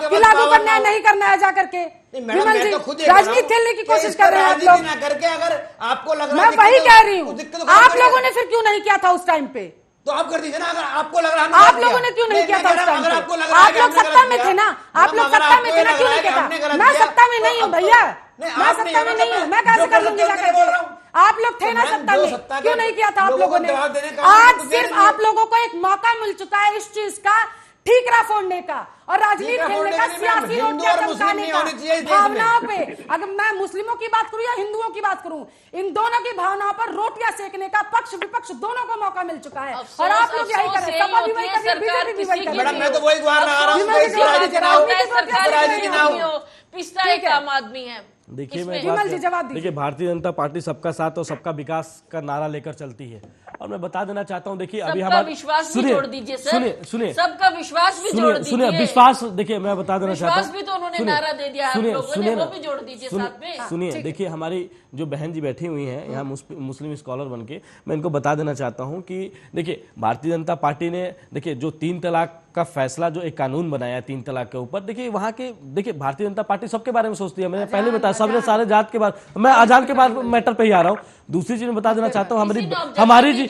के लागू करना है नहीं करना है जाकर के। विमल जी राजनीति खेलने की कोशिश कर रहे हैं आप लोग। करके अगर आपको लग रहा मैं वही कह रही हूँ, आप लोगों ने फिर क्यों नहीं किया था उस टाइम पे? तो आप कर दीजिए ना, अगर आपको लग रहा है। आप लोगों ने क्यों नहीं किया था उस टाइम पे? आप लोग सत्ता में थे ना, आप लोग सत्ता में थे ना, क्यों नहीं किया था? मैं सत्ता में नहीं हूँ भैया, मैं सत्ता में नहीं हूँ, मैं कैसे कर लूंगी जाकर के? आप लोग थे ना सत्ता में, क्यों नहीं किया था आप लोगों ने? आज सिर्फ आप लोगों को एक मौका मिल चुका है इस चीज का ठीकरा फोड़ने का और राजनीति खेलने का, सियासी रोटियां चमकाने का, भावनाओं पे। अगर मैं मुस्लिमों की बात करूं या हिंदुओं की बात करूं, इन दोनों की भावनाओं पर रोटियां सेकने का पक्ष विपक्ष दोनों को मौका मिल चुका है। और आप लोग यही कर रहे हैं, सपा भी वही कर रही है, बीजेपी भी वही कर रही है। मैं तो वही गुहार लगा रहा हूं, पिस्ता एक आम आदमी है। देखिए देखिए भारतीय जनता पार्टी सबका साथ और सबका विकास का नारा लेकर चलती है, और मैं बता देना चाहता हूं, देखिए अभी हमारा विश्वास भी जोड़ दीजिए सर, सुनिए सबका विश्वास भी जोड़ दीजिए। सुनिए विश्वास, देखिए मैं बता देना चाहता हूं, भी तो उन्होंने नारा दे दिया, वो भी जोड़ दीजिए साथ में। सुनिए, देखिए हमारी जो बहन जी बैठी हुई हैं यहाँ मुस्लिम स्कॉलर बन के, मैं इनको बता देना चाहता हूँ कि देखिए भारतीय जनता पार्टी ने, देखिए जो 3 तलाक का फैसला, जो एक कानून बनाया 3 तलाक के ऊपर, देखिए वहाँ के, देखिए भारतीय जनता पार्टी सबके बारे में सोचती है। मैंने पहले बताया, सबने सारे जात के बाद, मैं आजान के बाद मैटर पे ही आ रहा हूँ। दूसरी चीज मैं बता देना चाहता हूँ, हमारी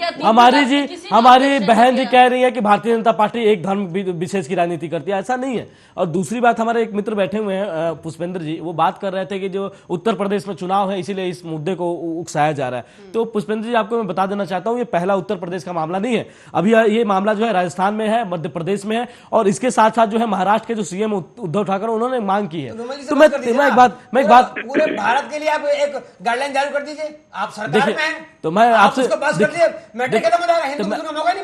बहन जी कह रही है कि भारतीय जनता पार्टी एक धर्म विशेष की राजनीति करती है, ऐसा नहीं है। और दूसरी बात, हमारे एक मित्र बैठे हुए हैं पुष्पेंद्र जी, वो बात कर रहे थे कि जो उत्तर प्रदेश में चुनाव है इसीलिए इस मुद्दे को उकसाया जा रहा है। तो पुष्पेंद्र जी आपको मैं बता देना चाहता हूँ, ये पहला उत्तर प्रदेश का मामला नहीं है। अभी ये मामला जो है राजस्थान में है, मध्य प्रदेश में है, और इसके साथ साथ जो है महाराष्ट्र के जो सीएम उद्धव ठाकरे उन्होंने मांग की है। तो मैं एक बात पूरे भारत के लिए आप एक गाइडलाइन जारी कर दीजिए, आप सरकार में हैं, तो मैं आपसे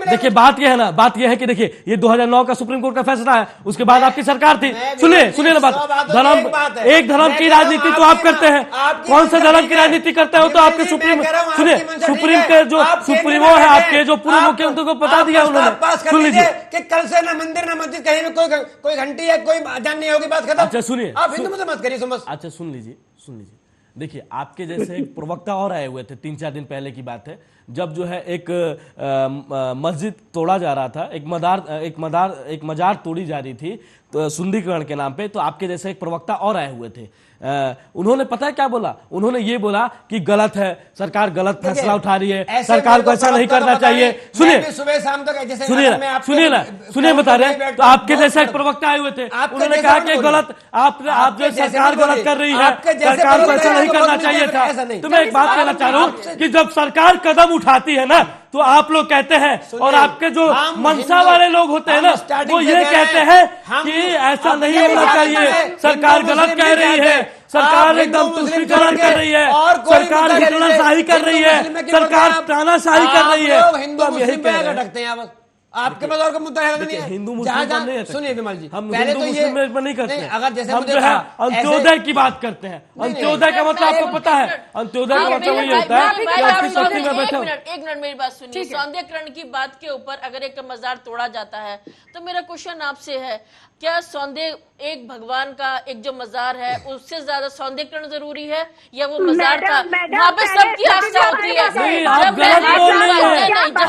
देखिए बात यह है ना, बात यह है कि देखिए ये 2009 का सुप्रीम कोर्ट का फैसला है, उसके बाद आपकी सरकार थी। सुनिए ना बात, एक धर्म की राजनीति तो आप करते हैं, कौन से धर्म की राजनीति करते हो? तो आपके सुप्रीम के जो सुप्रीमो है, आपके जो पूर्व मुख्यमंत्री को बता दिया उन्होंने। सुन लीजिए कि कल से ना मंदिर ना मस्जिद कहीं में कोई घंटी या कोई अजान नहीं होगी, बात खत्म। अच्छा सुनिए, आप हिंदू मुझे मत करिए। अच्छा सुन लीजिए, देखिए आपके जैसे एक प्रवक्ता और आए हुए थे 3-4 दिन पहले की बात है, जब जो है एक मस्जिद तोड़ा जा रहा था, एक मजार तोड़ी जा रही थी तो सुंदरीकरण के नाम पे, तो आपके जैसे एक प्रवक्ता और आए हुए थे। उन्होंने पता है क्या बोला? उन्होंने ये बोला कि गलत है, सरकार गलत फैसला उठा रही है, सरकार को ऐसा नहीं करना चाहिए। सुनिए, सुबह शाम तक सुनिए बता रहे, तो आपके जैसे एक प्रवक्ता आए हुए थे, उन्होंने कहा कि गलत आप जो सरकार गलत कर रही है, सरकार को ऐसा नहीं करना चाहिए था। तो मैं एक बात कहना चाह रहा हूँ कि जब सरकार कदम उठाती है ना, तो आप लोग कहते हैं, और आपके जो मनसा वाले लोग होते हैं ना, वो ये कहते हैं कि ऐसा नहीं होना चाहिए, सरकार गलत कह रही है, सरकार एकदम तुष्टीकरण कर रही है, सरकार हिटलरशाही कर रही है, सरकार तानाशाही कर रही है। हिंदू यही भटकते हैं आपके पास और का मुद्दा है नहीं है। हिंदू मुस्लिम नहीं है। सुनिए विमल जी, हम पहले हिंदू तो मुस्लिम में नहीं करते हैं, अगर जैसे हम जो है अंत्योदय की बात करते हैं। अंत्योदय का मतलब आपको पता है? अंत्योदय का मतलब वही होता है कि आपकी शक्ति में बैठो। एक मिनट मेरी बात सुनिए। सौंदर्यकरण की बात के ऊपर अगर एक मजार तोड़ा जाता है तो मेरा क्वेश्चन आपसे है, क्या सौंदर्य एक भगवान का एक जो मजार है उससे ज्यादा सौंदर्यकरण जरूरी है, या वो मजार था वहाँ पे सबकी आस्था होती है? आप गलत बोल रही है,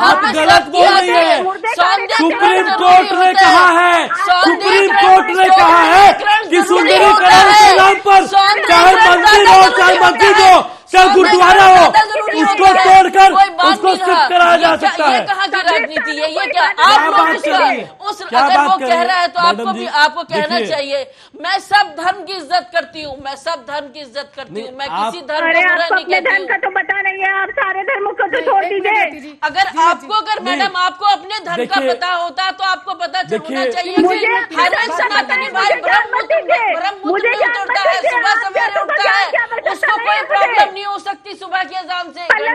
आप गलत बोल रही है। सुप्रीम कोर्ट ने कहा है, सुप्रीम कोर्ट ने कहा है कि सुंदरीकरण के नाम पर चाहे मंदिर हो, चाहे मस्जिद हो, चाहे गुरुद्वारा हो, उसको तोड़कर उसको शिफ्ट कराया जा सकता है। ये कहाँ की राजनीति है? ये क्या आप उस अगर वो कह रहा है तो आपको भी आपको कहना चाहिए। मैं सब धर्म की इज्जत करती हूँ, मैं सब धर्म की इज्जत करती हूँ, मैं किसी धर्म को बुरा नहीं कहती धर्म का तो पता नहीं है, आप सारे धर्मों को तो छोड़ दीजिए। अगर मैडम आपको अपने धर्म का पता होता तो आपको पता होना चाहिए कि हर एक सनातनी भाई ब्रह्म मुझे तोड़ता है, सुबह सवेरे उठता है, उसको कोई प्रॉब्लम नहीं हो सकती सुबह की अजान से। पहले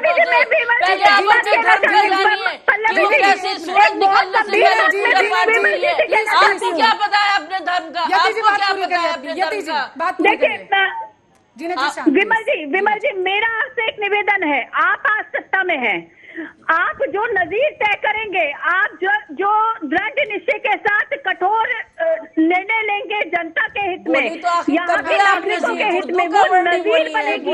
आप अपने धर्म की जानिए कि वो कैसे सूरज निकलने से पहले पूजा पाठ करिए। आपको क्या पता है अपने धर्म का? आपको क्या पता है अपने धर्म का? देखिए विमल जी मेरा आपसे एक निवेदन है, आप आज सत्ता में हैं, आप जो नजीर तय करेंगे, आप जो दृढ़ निश्चय के साथ कठोर निर्णय लेंगे जनता के हित में, यहाँ के नागरिकों के हित में, वो नजीर बनेगी,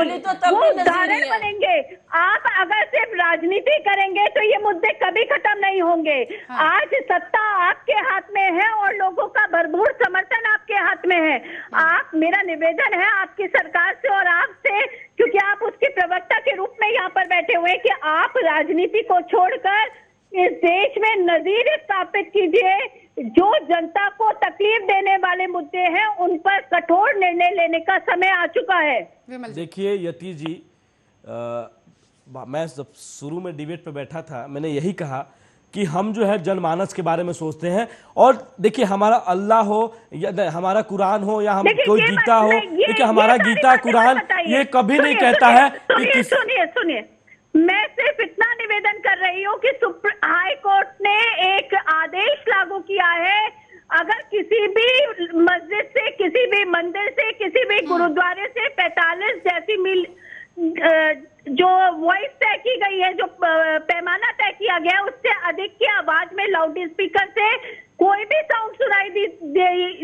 वो उदाहरण बनेंगे। आप अगर सिर्फ राजनीति करेंगे तो ये मुद्दे कभी खत्म नहीं होंगे। आज सत्ता आपके हाथ में है और लोगों का भरपूर समर्थन आपके हाथ में है। आप, मेरा निवेदन है आपकी सरकार से और आपसे, क्योंकि आप उसके प्रवक्ता के रूप में यहाँ पर बैठे हुए हैं, कि आप राजनीति को छोड़कर इस देश में नजीर स्थापित कीजिए। जो जनता को तकलीफ देने वाले मुद्दे हैं उन पर कठोर निर्णय लेने का समय आ चुका है। देखिए यति जी, मैं जब शुरू में डिबेट पे बैठा था मैंने यही कहा कि हम जो है जनमानस के बारे में सोचते हैं। और देखिए हमारा अल्लाह हो या हमारा कुरान हो या हम कोई गीता हो, देखिए हमारा गीता कुरान ये कभी नहीं कहता है कि सुनिए मैं सिर्फ इतना निवेदन कर रही हूँ कि हाई कोर्ट ने एक आदेश लागू किया है, अगर किसी भी मस्जिद से, किसी भी मंदिर से, किसी भी गुरुद्वारे से 45 डेसिबल जो वॉइस तय की गई है, जो पैमाना तय किया गया है, उससे अधिक की आवाज में लाउड स्पीकर से कोई भी साउंड सुनाई दी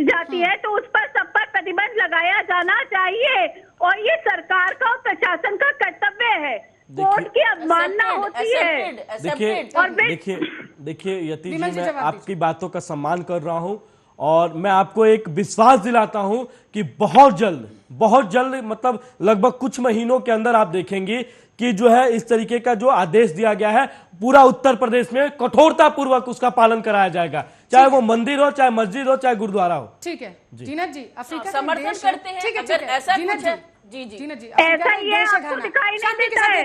जाती है तो उस पर सब पर प्रतिबंध लगाया जाना चाहिए। और ये सरकार का और प्रशासन का कर्तव्य है। कोर्ट की अवमानना होती है। देखिए यति जी, मैं आपकी बातों का सम्मान कर रहा हूं और मैं आपको एक विश्वास दिलाता हूं कि बहुत जल्द मतलब लगभग कुछ महीनों के अंदर आप देखेंगी कि जो है इस तरीके का जो आदेश दिया गया है पूरा उत्तर प्रदेश में कठोरता पूर्वक उसका पालन कराया जाएगा, चाहे वो मंदिर हो, चाहे मस्जिद हो, चाहे गुरुद्वारा हो। ठीक है जीनत जी, अफ्रीका समर्थन करते हैं। ठीक है ऐसा कुछ है जी जीनत जी, ऐसा ही है, आपको दिखाई नहीं देता है।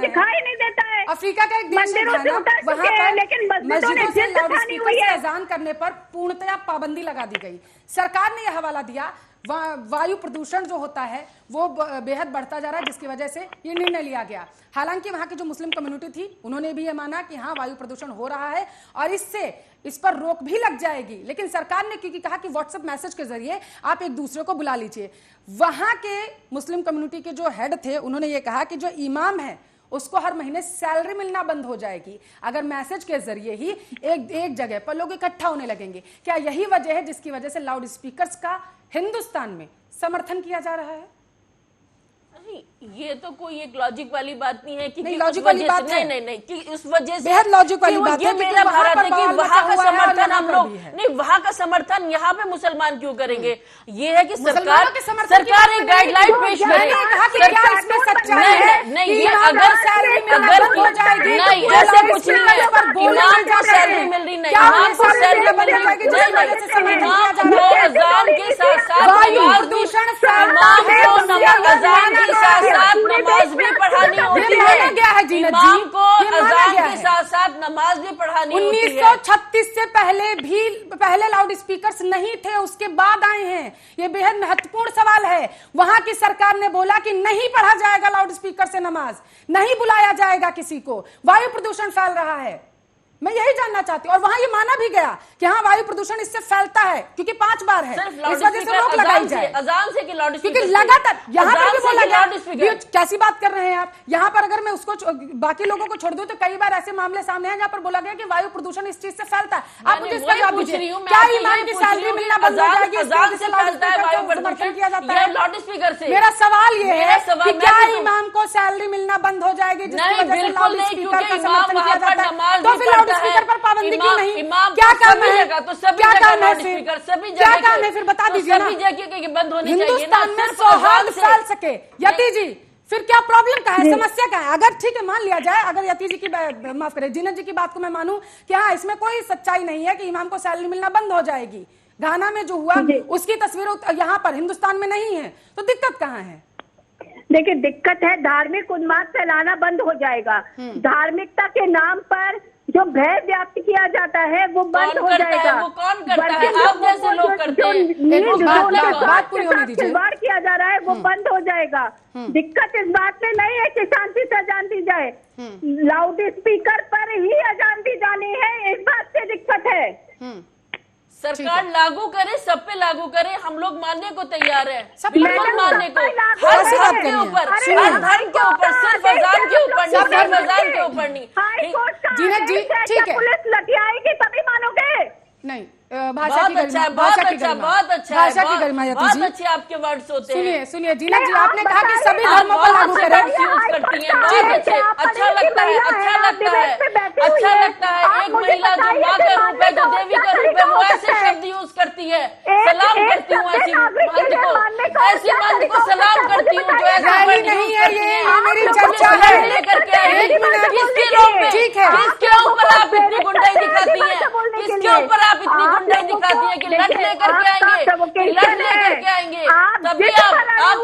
दिखाई नहीं देता है। अफ्रीका का एक देश है वहाँ पर लेकिन मस्जिदों से लाउडस्पीकर से अजान करने पर पूर्णतया पाबंदी लगा दी गई। सरकार ने यह हवाला दिया, वायु प्रदूषण जो होता है वो बेहद बढ़ता जा रहा है, जिसकी वजह से ये निर्णय लिया गया। हालांकि वहां की जो मुस्लिम कम्युनिटी थी उन्होंने भी ये माना कि हाँ वायु प्रदूषण हो रहा है और इस पर रोक भी लग जाएगी, लेकिन सरकार ने क्योंकि कहा कि व्हाट्सएप मैसेज के जरिए आप एक दूसरे को बुला लीजिए। वहां के मुस्लिम कम्युनिटी के जो हेड थे उन्होंने ये कहा कि जो इमाम है उसको हर महीने सैलरी मिलना बंद हो जाएगी अगर मैसेज के जरिए ही एक जगह पर लोग इकट्ठा होने लगेंगे। क्या यही वजह है जिसकी वजह से लाउड स्पीकर्स का हिंदुस्तान में समर्थन किया जा रहा है? नहीं, ये तो कोई एक लॉजिक वाली बात नहीं है कि नहीं, उस लॉजिक वाली वजह बात से है। नहीं कि उस वजह से बेहद लॉजिक वाली कि बात ये है, क्योंकि मेरा वहाँ भारत पर है कि बवाल वहाँ का मचा हुआ है और समर्थन यहाँ हम पर लोग भी है। नहीं, वहाँ का समर्थन यहाँ पे मुसलमान क्यों करेंगे? ये है कि मुसलमानों के समर्थन की सरकार बात एक नहीं, गाइडलाइन पेश करे। मैंने कहा कि क्या इसमें सच्चाई है नहीं, कि ये इमाम अगर को सैलरी मिलना अगर बंद हो जाएगी, नहीं, तो ऐसे लोग कुछ नहीं इसके है। ऊपर बोलने इमाम लग को जाते सैलरी हैं। मिल रही नहीं, क्या इमाम को सैलरी मिल रही जाएगी जिस वजह से समर्थन किया इमाम जा को रहा है। अजान के साथ साथ वायु नमाज भी- प्रदूषण इमाम फैलता है, को दुनिया अजान के साथ साथ नमाज भी पढ़ानी होती ये माना गया है जीनत जी, इमाम को ये माना अजान गया के है। साथ साथ नमाज भी पढ़ानी होती है। 1936 से पहले लाउड स्पीकर्स नहीं थे, उसके बाद आए हैं। ये बेहद महत्वपूर्ण सवाल है। वहां की सरकार ने बोला कि नहीं पढ़ा जाएगा लाउड स्पीकर से नमाज, नहीं बुलाया जाएगा किसी को, वायु प्रदूषण फैल रहा है। मैं यही जानना चाहती हूँ। और वहां ये माना भी गया कि हाँ, वायु प्रदूषण इससे फैलता है, क्योंकि 5 बार है, इस वजह से रोक लगाई जाए। अजान से कि लाउड क्योंकि लगातार यहाँ पर भी बोला गया, स्पीकर कैसी बात कर रहे हैं आप। यहाँ पर अगर मैं उसको बाकी लोगों को छोड़ दूं तो कई बार ऐसे मामले सामने हैं जहाँ पर बोला गया कि वायु प्रदूषण इस चीज से फैलता है। आप मुझे इसका जवाब दीजिए, क्या इमाम की सैलरी मिलना बंद हो जाएगी इस वजह से फैलता है वायु प्रदूषण किया जाता है लाउड स्पीकर से? मेरा सवाल ये है कि क्या मैं इमाम को सैलरी मिलना बंद हो जाएगी जिसकी नहीं, वजह से बिल्कुल लाउड नहीं, स्पीकर का क्योंकि समर्थन इमाम किया वहाँ पर जाता है। नमाज तो भी फिर लाउड पढ़ता है। स्पीकर पर पाबंदी क्यों इमाम- नहीं? इमाम क्या तो काम सभी है? जगह, तो सभी क्या जगह काम है लाउड फिर? स्पीकर, सभी क्या जगह काम के- है फिर बता तो दीजिए ना। सभी जगह के बंद होने चाहिए ना, हिंदुस्तान में सिर्फ सौहार्द अजान से। फैल सके। यति जी, फिर क्या प्रॉब्लम का है, समस्या का है? अगर ठीक है, मान लिया जाए, अगर यति जी की माफ करें, जीनत जी की बात को मैं मानूं कि हाँ, इसमें कोई सच्चाई नहीं है कि इमाम को सैलरी मिलना बंद हो जाएगी। घाना में जो हुआ उसकी तस्वीरें यहाँ पर हिंदुस्तान में नहीं है, तो दिक्कत कहाँ है? देखिए, दिक्कत है धार्मिक उन्माद फैलाना बंद हो जाएगा। धार्मिकता के नाम पर जो भय व्याप्त किया जाता है वो बंद हो करता है? जाएगा। वो कौन करता बल्कि है? आप जैसे लोग करते हैं। बात पूरी होने दीजिए। खिलवाड़ किया जा रहा है वो बंद हो जाएगा। दिक्कत इस बात में नहीं है कि शांति से अजान दी जाए, लाउड स्पीकर पर ही अजान दी जानी है, इस बात से दिक्कत है। सरकार लागू करे, सब पे लागू करे, हम लोग मानने को तैयार है, सब बिल्कुल मैडम, मानने सब को, पे लागू हर कैसे धर्म बात के करिए? ऊपर, अरे हर हाई धर्म के कोर्ट ऊपर, का सिर्फ आदेश अजान है, के ऊपर नहीं, सब सिर्फ मानोगे? अजान के ऊपर नहीं। हाई कोर्ट का जीनत जी, आदेश है, ठीक क्या है। पुलिस लटियाएगी तभी मानोगे? नहीं, भाषा बहुत की अच्छा है, गरिमा, बहुत भाषा की अच्छा, गरिमा, बहुत अच्छा है, भाषा की गरिमा, यति बहुत जी। अच्छे आपके वर्ड्स होते हैं। सुनिए सुनिए जीनत जी, नहीं, आपने आप कहा कि बताइए, सभी आप धर्मों पर बहुत लागू अच्छे करें। वर्ड्स यूज करती हैं, बहुत अच्छे, अच्छा लगता है, अच्छा लगता है, अच्छा लगता है। एक महिला जो माँ का रूप है, जो देवी का रूप है, वो ऐसे शब्द यूज करती है। सलाम करती हूँ ऐसी मंद को, ऐसी मंद को सलाम करती हूँ जो ऐसे रैली वर्ड नहीं यूज है, करती ये है। मेरी तो चर्चा पुलिस है। लठ लेकर के आएगी। एक मिनट, किसके रूप में? ठीक है। किसके ऊपर आप इतनी गुंडाई दिखाती हैं? किसके ऊपर आप इतनी गुंडाई दिखाती हैं कि लठ लेकर के आएंगे, कि लठ लेकर के आएंगे? तभी आप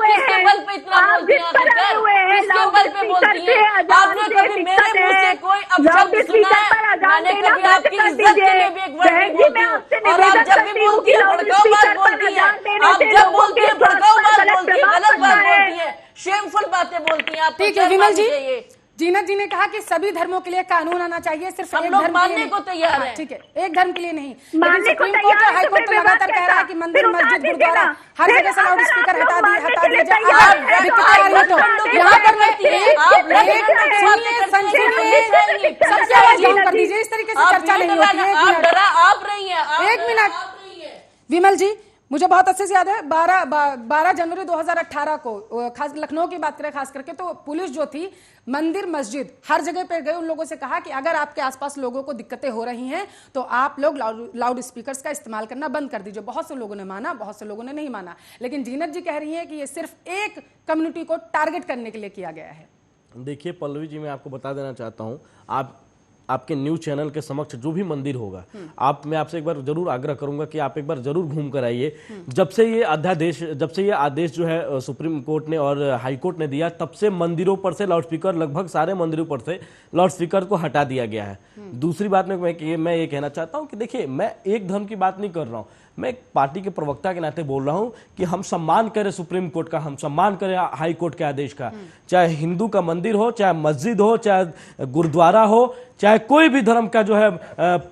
किसके बल पे इतना बोलती हैं? आखिरकार किसके बल पे बोलती हैं? आपने कभी मेरे मुंह से कोई अपशब्द सुना है? मैंने कभी आपकी इज्जत के लिए भी एक वर्ड नहीं बोलती हूँ। और आप जब भी बोलती है भड़काऊ बात बोलती है, आप जब बोलती है भड़काऊ बात बोलती है, गलत बात बोलती है, शेमफुल बातें बोलती हैं। आपको ठीक है विमल जी, चाहिए। जीनत जी ने कहा कि सभी धर्मों के लिए कानून आना चाहिए, सिर्फ हम एक लोग धर्म मानने के लिए को नहीं। तैयार हाँ, हैं। ठीक है, एक धर्म के लिए नहीं, लेकिन मानने को सुप्रीम कोर्ट तैयार और है हाई तो कोर्ट फिर तो विवाद लगातार कह रहा है कि कैसा? मंदिर फिर उतार मस्जिद दीजिए गुरुद्वारा ना। हर फिर जगह से लाउड अगर स्पीकर आप हटा लोग दीजिए, मानने हटा के लिए दीजिए। तैयार आप हैं, दिक्कत तो आ रही है तो आप लोग यहाँ पर मैं करती हैं, एक आप एक लड़के सुनिए, सुनिए, सबसे आवाज डाउन कर दीजिए, इस तरीके से चर्चा नहीं होती है। आप डरा आप रही हैं, एक मिनट विमल जी, मुझे बहुत अच्छे से याद है 12 जनवरी 2018 को, खास लखनऊ की बात करें खास करके, तो पुलिस जो थी मंदिर मस्जिद हर जगह पे गए, उन लोगों से कहा कि अगर आपके आसपास लोगों को दिक्कतें हो रही हैं तो आप लोग लाउड स्पीकर्स का इस्तेमाल करना बंद कर दीजिए। बहुत से लोगों ने माना, बहुत से लोगों ने नहीं माना, लेकिन जीनत जी कह रही हैं कि ये सिर्फ एक कम्युनिटी को टारगेट करने के लिए किया गया है। देखिए पल्लवी जी, मैं आपको बता देना चाहता हूँ, आपके न्यूज चैनल के समक्ष जो भी मंदिर होगा, मैं आपसे एक बार जरूर आग्रह करूंगा कि आप एक बार जरूर घूम कर आइए। जब से ये आदेश जो है सुप्रीम कोर्ट ने और हाई कोर्ट ने दिया, तब से मंदिरों पर से लाउडस्पीकर, लगभग सारे मंदिरों पर से लाउडस्पीकर को हटा दिया गया है। दूसरी बात में मैं ये कहना चाहता हूं कि देखिए, मैं एक धर्म की बात नहीं कर रहा हूं, मैं एक पार्टी के प्रवक्ता के नाते बोल रहा हूं कि हम सम्मान करें सुप्रीम कोर्ट का, हम सम्मान करें हाई कोर्ट के आदेश का। चाहे हिंदू का मंदिर हो, चाहे मस्जिद हो, चाहे गुरुद्वारा हो, चाहे कोई भी धर्म का जो है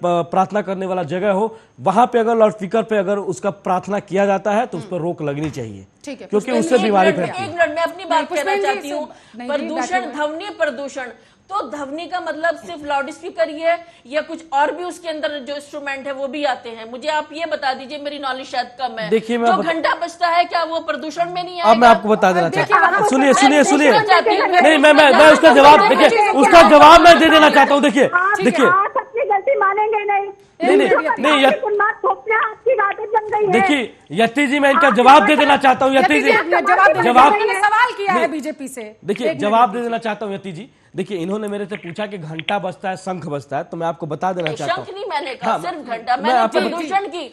प्रार्थना करने वाला जगह हो, वहां पे अगर लाउडस्पीकर पे अगर उसका प्रार्थना किया जाता है तो उस पर रोक लगनी चाहिए, ठीक है, क्योंकि उससे बीमारी फैलती है। एक मिनट में अपनी बात कहना चाहती हूँ। प्रदूषण, ध्वनि प्रदूषण तो ध्वनि का मतलब सिर्फ लाउड स्पीकर ही है या कुछ और भी उसके अंदर जो इंस्ट्रूमेंट है वो भी आते हैं? मुझे आप ये बता दीजिए, मेरी नॉलेज शायद कम है। देखिए, जो घंटा बजता है क्या वो प्रदूषण में नहीं आएगा? अब मैं आपको बता देना चाहता हूँ, सुनिए सुनिए सुनिए, नहीं मैं मैं उसका जवाब, देखिए उसका जवाब मैं दे देना चाहता हूँ। देखिए देखिए, आप अपनी गलती मानेंगे नहीं। नहीं आपकी आदत बन गई है। देखिए यति जी, मैं इनका जवाब दे देना चाहता हूँ। यति जी जवाब, सवाल किया है बीजेपी से, देखिए जवाब दे देना चाहता हूँ। यति जी देखिए, इन्होंने मेरे से पूछा कि घंटा बजता है, शंख बजता है, तो मैं आपको बता देना चाहता हूँ। शंख नहीं मैंने कहा, हाँ, सिर्फ घंटा। मैं मैंने आपको प्रदूषण की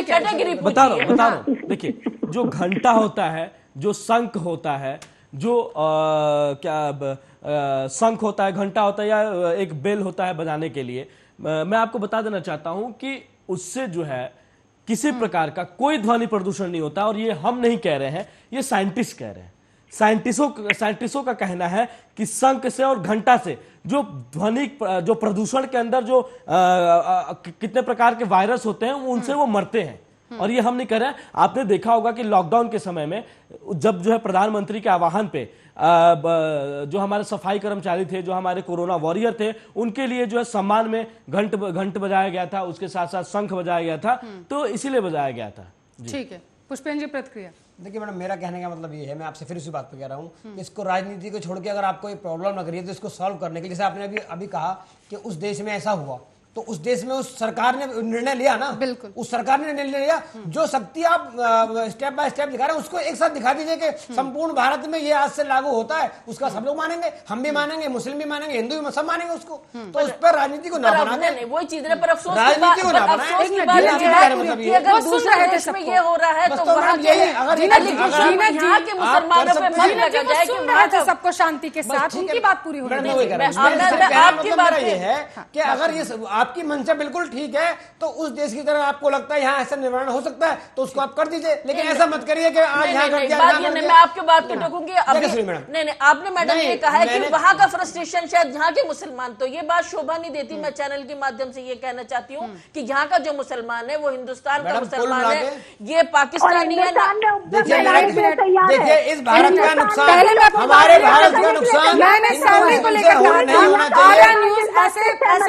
कैटेगरी बता रहा हूँ। देखिए, जो घंटा होता है, जो शंख होता है, जो शंख होता है, घंटा होता है, या एक बेल होता है बजाने के लिए, मैं आपको बता देना चाहता हूं कि उससे जो है किसी प्रकार का कोई ध्वनि प्रदूषण नहीं होता। और ये हम नहीं कह रहे हैं, ये साइंटिस्ट कह रहे हैं। साइंटिस्टों का कहना है कि शंख से और घंटा से जो ध्वनि, जो प्रदूषण के अंदर जो कितने प्रकार के वायरस होते हैं, उनसे वो मरते हैं। और ये हम नहीं कर रहे हैं। आपने देखा होगा कि लॉकडाउन के समय में जब जो है प्रधानमंत्री के आह्वान पे जो हमारे सफाई कर्मचारी थे, जो हमारे कोरोना वॉरियर थे, उनके लिए जो है सम्मान में घंट बजाया गया था, उसके साथ साथ शंख बजाया गया था, तो इसीलिए बजाया गया था। ठीक है, पुष्पेंद्र जी प्रतिक्रिया। देखिए मैडम, मेरा कहने का मतलब ये है, मैं आपसे फिर उसी बात पे कह रहा हूँ, इसको राजनीति को छोड़ के अगर आपको कोई प्रॉब्लम लग रही है तो इसको सॉल्व करने के लिए, जैसे आपने अभी कहा कि उस देश में ऐसा हुआ, तो उस देश में उस सरकार ने निर्णय लिया ना, बिल्कुल उस सरकार ने निर्णय लिया। जो शक्ति आप स्टेप बाय स्टेप दिखा रहे हैं उसको एक साथ दिखा दीजिए कि संपूर्ण भारत में ये आज से लागू होता है, उसका सब लोग मानेंगे, हम भी मानेंगे, मुस्लिम भी मानेंगे, हिंदू भी, सब मानेंगे उसको। तो उस पर राजनीति को ना बनाए, वही चीज है, पर अफसोस राजनीति को ना बनाए। अगर दूसरे देश में ये हो रहा है तो वहाँ के मुसलमानों पे मन लगा जाए कि वहाँ का सबको शांति के साथ उनकी बात पूरी हो रही है। आपकी बात ये है कि अगर ये आपकी मंशा बिल्कुल ठीक है तो उस देश की तरह आपको लगता है यहाँ ऐसा निर्माण हो सकता है तो उसको आप कर दीजिए, लेकिन ऐसा मत करिए कि आज यहाँ कर दिया। मैं आपकी बात को टोकूंगी। नहीं, आपने मैडम ये कहा है कि वहाँ का फ्रस्ट्रेशन शायद यहाँ के मुसलमान, तो ये बात शोभा नहीं देती। मैं चैनल के माध्यम से ये कहना चाहती हूँ कि यहाँ का जो मुसलमान है वो हिंदुस्तान का मुसलमान है, ये पाकिस्तानी है। देखिए इस भारत का नुकसान, हमारे भारत का नुकसान मैंने सैलरी को लेकर आया न्यूज ऐसे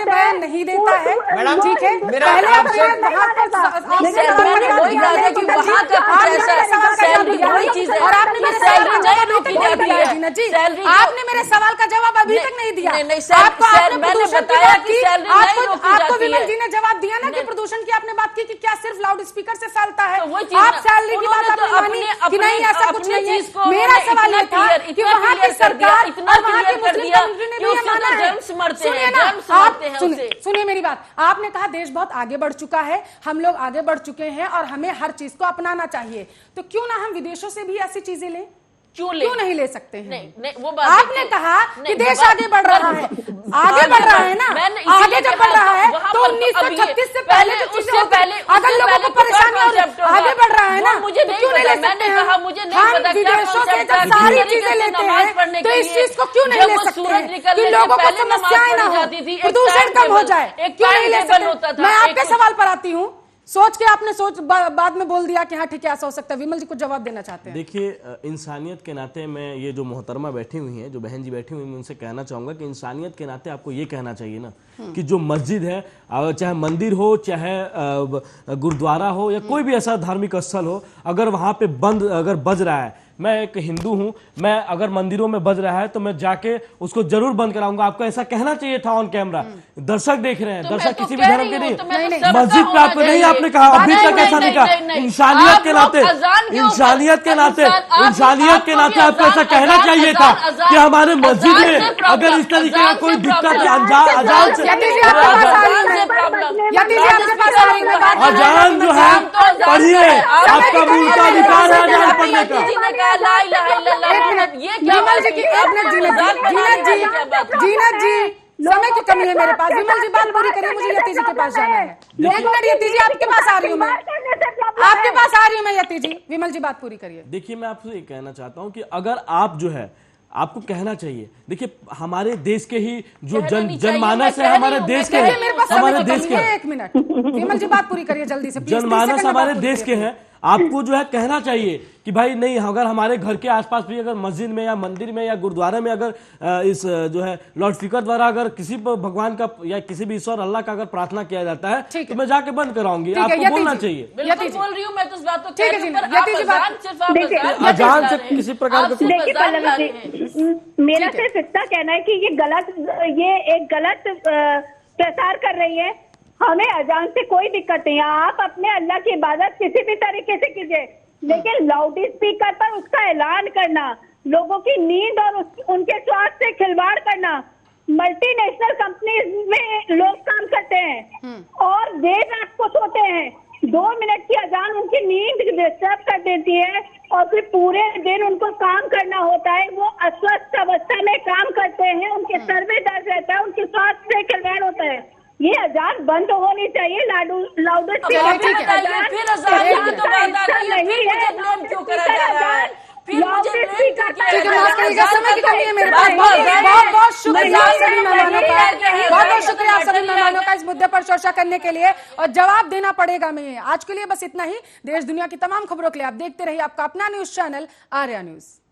बयान नहीं देता है, ठीक है। पहले आप आपने मेरे सवाल का जवाब अभी तक नहीं दिया। आपको विमल जी ने जवाब दिया ना कि प्रदूषण की आपने बात की कि क्या सिर्फ लाउड स्पीकर से फैलता है। आप सैलरी की बात आपने मानी कि नहीं, ऐसा कुछ नहीं है। मेरा सवाल ये था कि वहाँ की सरकार और वहाँ की मुस्लिम कम्युनिटी ने भी ये माना है। सुनिए ना, आप सुनिए मेरी बात। आपने कहा देश बहुत आगे बढ़ चुका है, हम लोग आगे बढ़ चुके हैं और हमें हर चीज को अपनाना चाहिए, तो क्यों ना हम विदेशों से भी ऐसी चीजें लें? क्यों नहीं ले सकते हैं? नहीं, वो बात आपने कहा कि देश आगे बढ़ रहा है, आगे बढ़ रहा है ना, आगे जब बढ़ रहा है तो 1936 से पहले जो चीजें अगर लोगों को परेशानी हो रही है, आगे बढ़ रहा है ना, मुझे क्यों नहीं ले सकते हैं? हम विदेशों से जब सारी चीजें लेते हैं तो इस चीज को क्यों नहीं ले सकते कि लोगों को समस्याएं ना हो, प्रदूषण कम हो जाए? क्यों नहीं ले सकते? मैं आपके सवाल पर आती हूँ। सोच के आपने बाद में बोल दिया कि हाँ ठीक है ऐसा हो सकता है। विमल जी को जवाब देना चाहते हैं। देखिए, इंसानियत के नाते मैं ये जो मोहतरमा बैठी हुई हैं, जो बहन जी बैठी हुई हैं, मैं उनसे कहना चाहूंगा कि इंसानियत के नाते आपको ये कहना चाहिए ना कि जो मस्जिद है, चाहे मंदिर हो, चाहे गुरुद्वारा हो, या कोई भी ऐसा धार्मिक स्थल हो, अगर वहां पे अगर बज रहा है, मैं एक हिंदू हूं, मैं अगर मंदिरों में बज रहा है तो मैं जाके उसको जरूर बंद कराऊंगा। आपको ऐसा कहना चाहिए था ऑन कैमरा। दर्शक देख रहे हैं, दर्शक किसी भी धर्म के नहीं, मस्जिद पे आपको नहीं, आपने कहा अभी तक ऐसा नहीं कहा। इंसानियत के नाते आपको ऐसा कहना चाहिए था कि हमारे मस्जिद में अगर इस तरीके का कोई दिक्कत है, अजान जो है पढ़िए, आपका मूल का अधिकार है अजान पढ़ने का। जीनत जी, समय की कमी है मेरे पास। विमल जी बात पूरी करिए, मुझे यति जी के पास जाना है। एक मिनट यति जी, आपके पास आ रही हूँ मैं, आपके पास आ रही हूँ मैं यति जी। विमल जी बात पूरी करिए। देखिए, मैं आपसे ये कहना चाहता हूँ कि अगर आप जो है, आपको कहना चाहिए, देखिए हमारे देश के ही जो जनमानस है, हमारे देश के, एक मिनट विमल जी बात पूरी करिए जल्दी से, जनमानस हमारे देश के हैं। आपको जो है कहना चाहिए कि भाई नहीं, अगर हमारे घर के आसपास भी अगर मस्जिद में या मंदिर में या गुरुद्वारे में अगर इस जो है लाउड स्पीकर द्वारा अगर किसी भगवान का या किसी भी ईश्वर अल्लाह का अगर प्रार्थना किया जाता है तो मैं जाके बंद कराऊंगी। आपको बोलना चाहिए। बिल्कुल बोल रही हूँ मैं तो इस बात को कह रही हूँ, पर अजान से किसी प्रकार का मेरा सिर्फ इतना कहना है कि ये एक गलत प्रसार कर रही है। हमें अजान से कोई दिक्कत नहीं है, आप अपने अल्लाह की इबादत किसी भी तरीके से कीजिए, लेकिन लाउड स्पीकर पर उसका ऐलान करना, लोगों की नींद और उनके स्वास्थ्य से खिलवाड़ करना। मल्टीनेशनल कंपनीज में लोग काम करते हैं और देर रात को सोते हैं, 2 मिनट की अजान उनकी नींद डिस्टर्ब कर देती है और फिर पूरे दिन उनको काम करना होता है। वो अस्वस्थ अवस्था में काम करते हैं, उनके सर में दर्द रहता है, उनके स्वास्थ्य से खिलवाड़ होता है। ये अजान बंद होनी चाहिए। लाउड स्पीकर समय की कमी है मेरे पास। बहुत बहुत शुक्रिया आप सभी मेहमानों का, बहुत बहुत शुक्रिया आप सभी मेहमानों का इस मुद्दे पर चर्चा करने के लिए, और जवाब देना पड़ेगा मैं। आज के लिए बस इतना ही। देश दुनिया की तमाम खबरों के लिए आप देखते रहिए आपका अपना न्यूज चैनल आर्या न्यूज।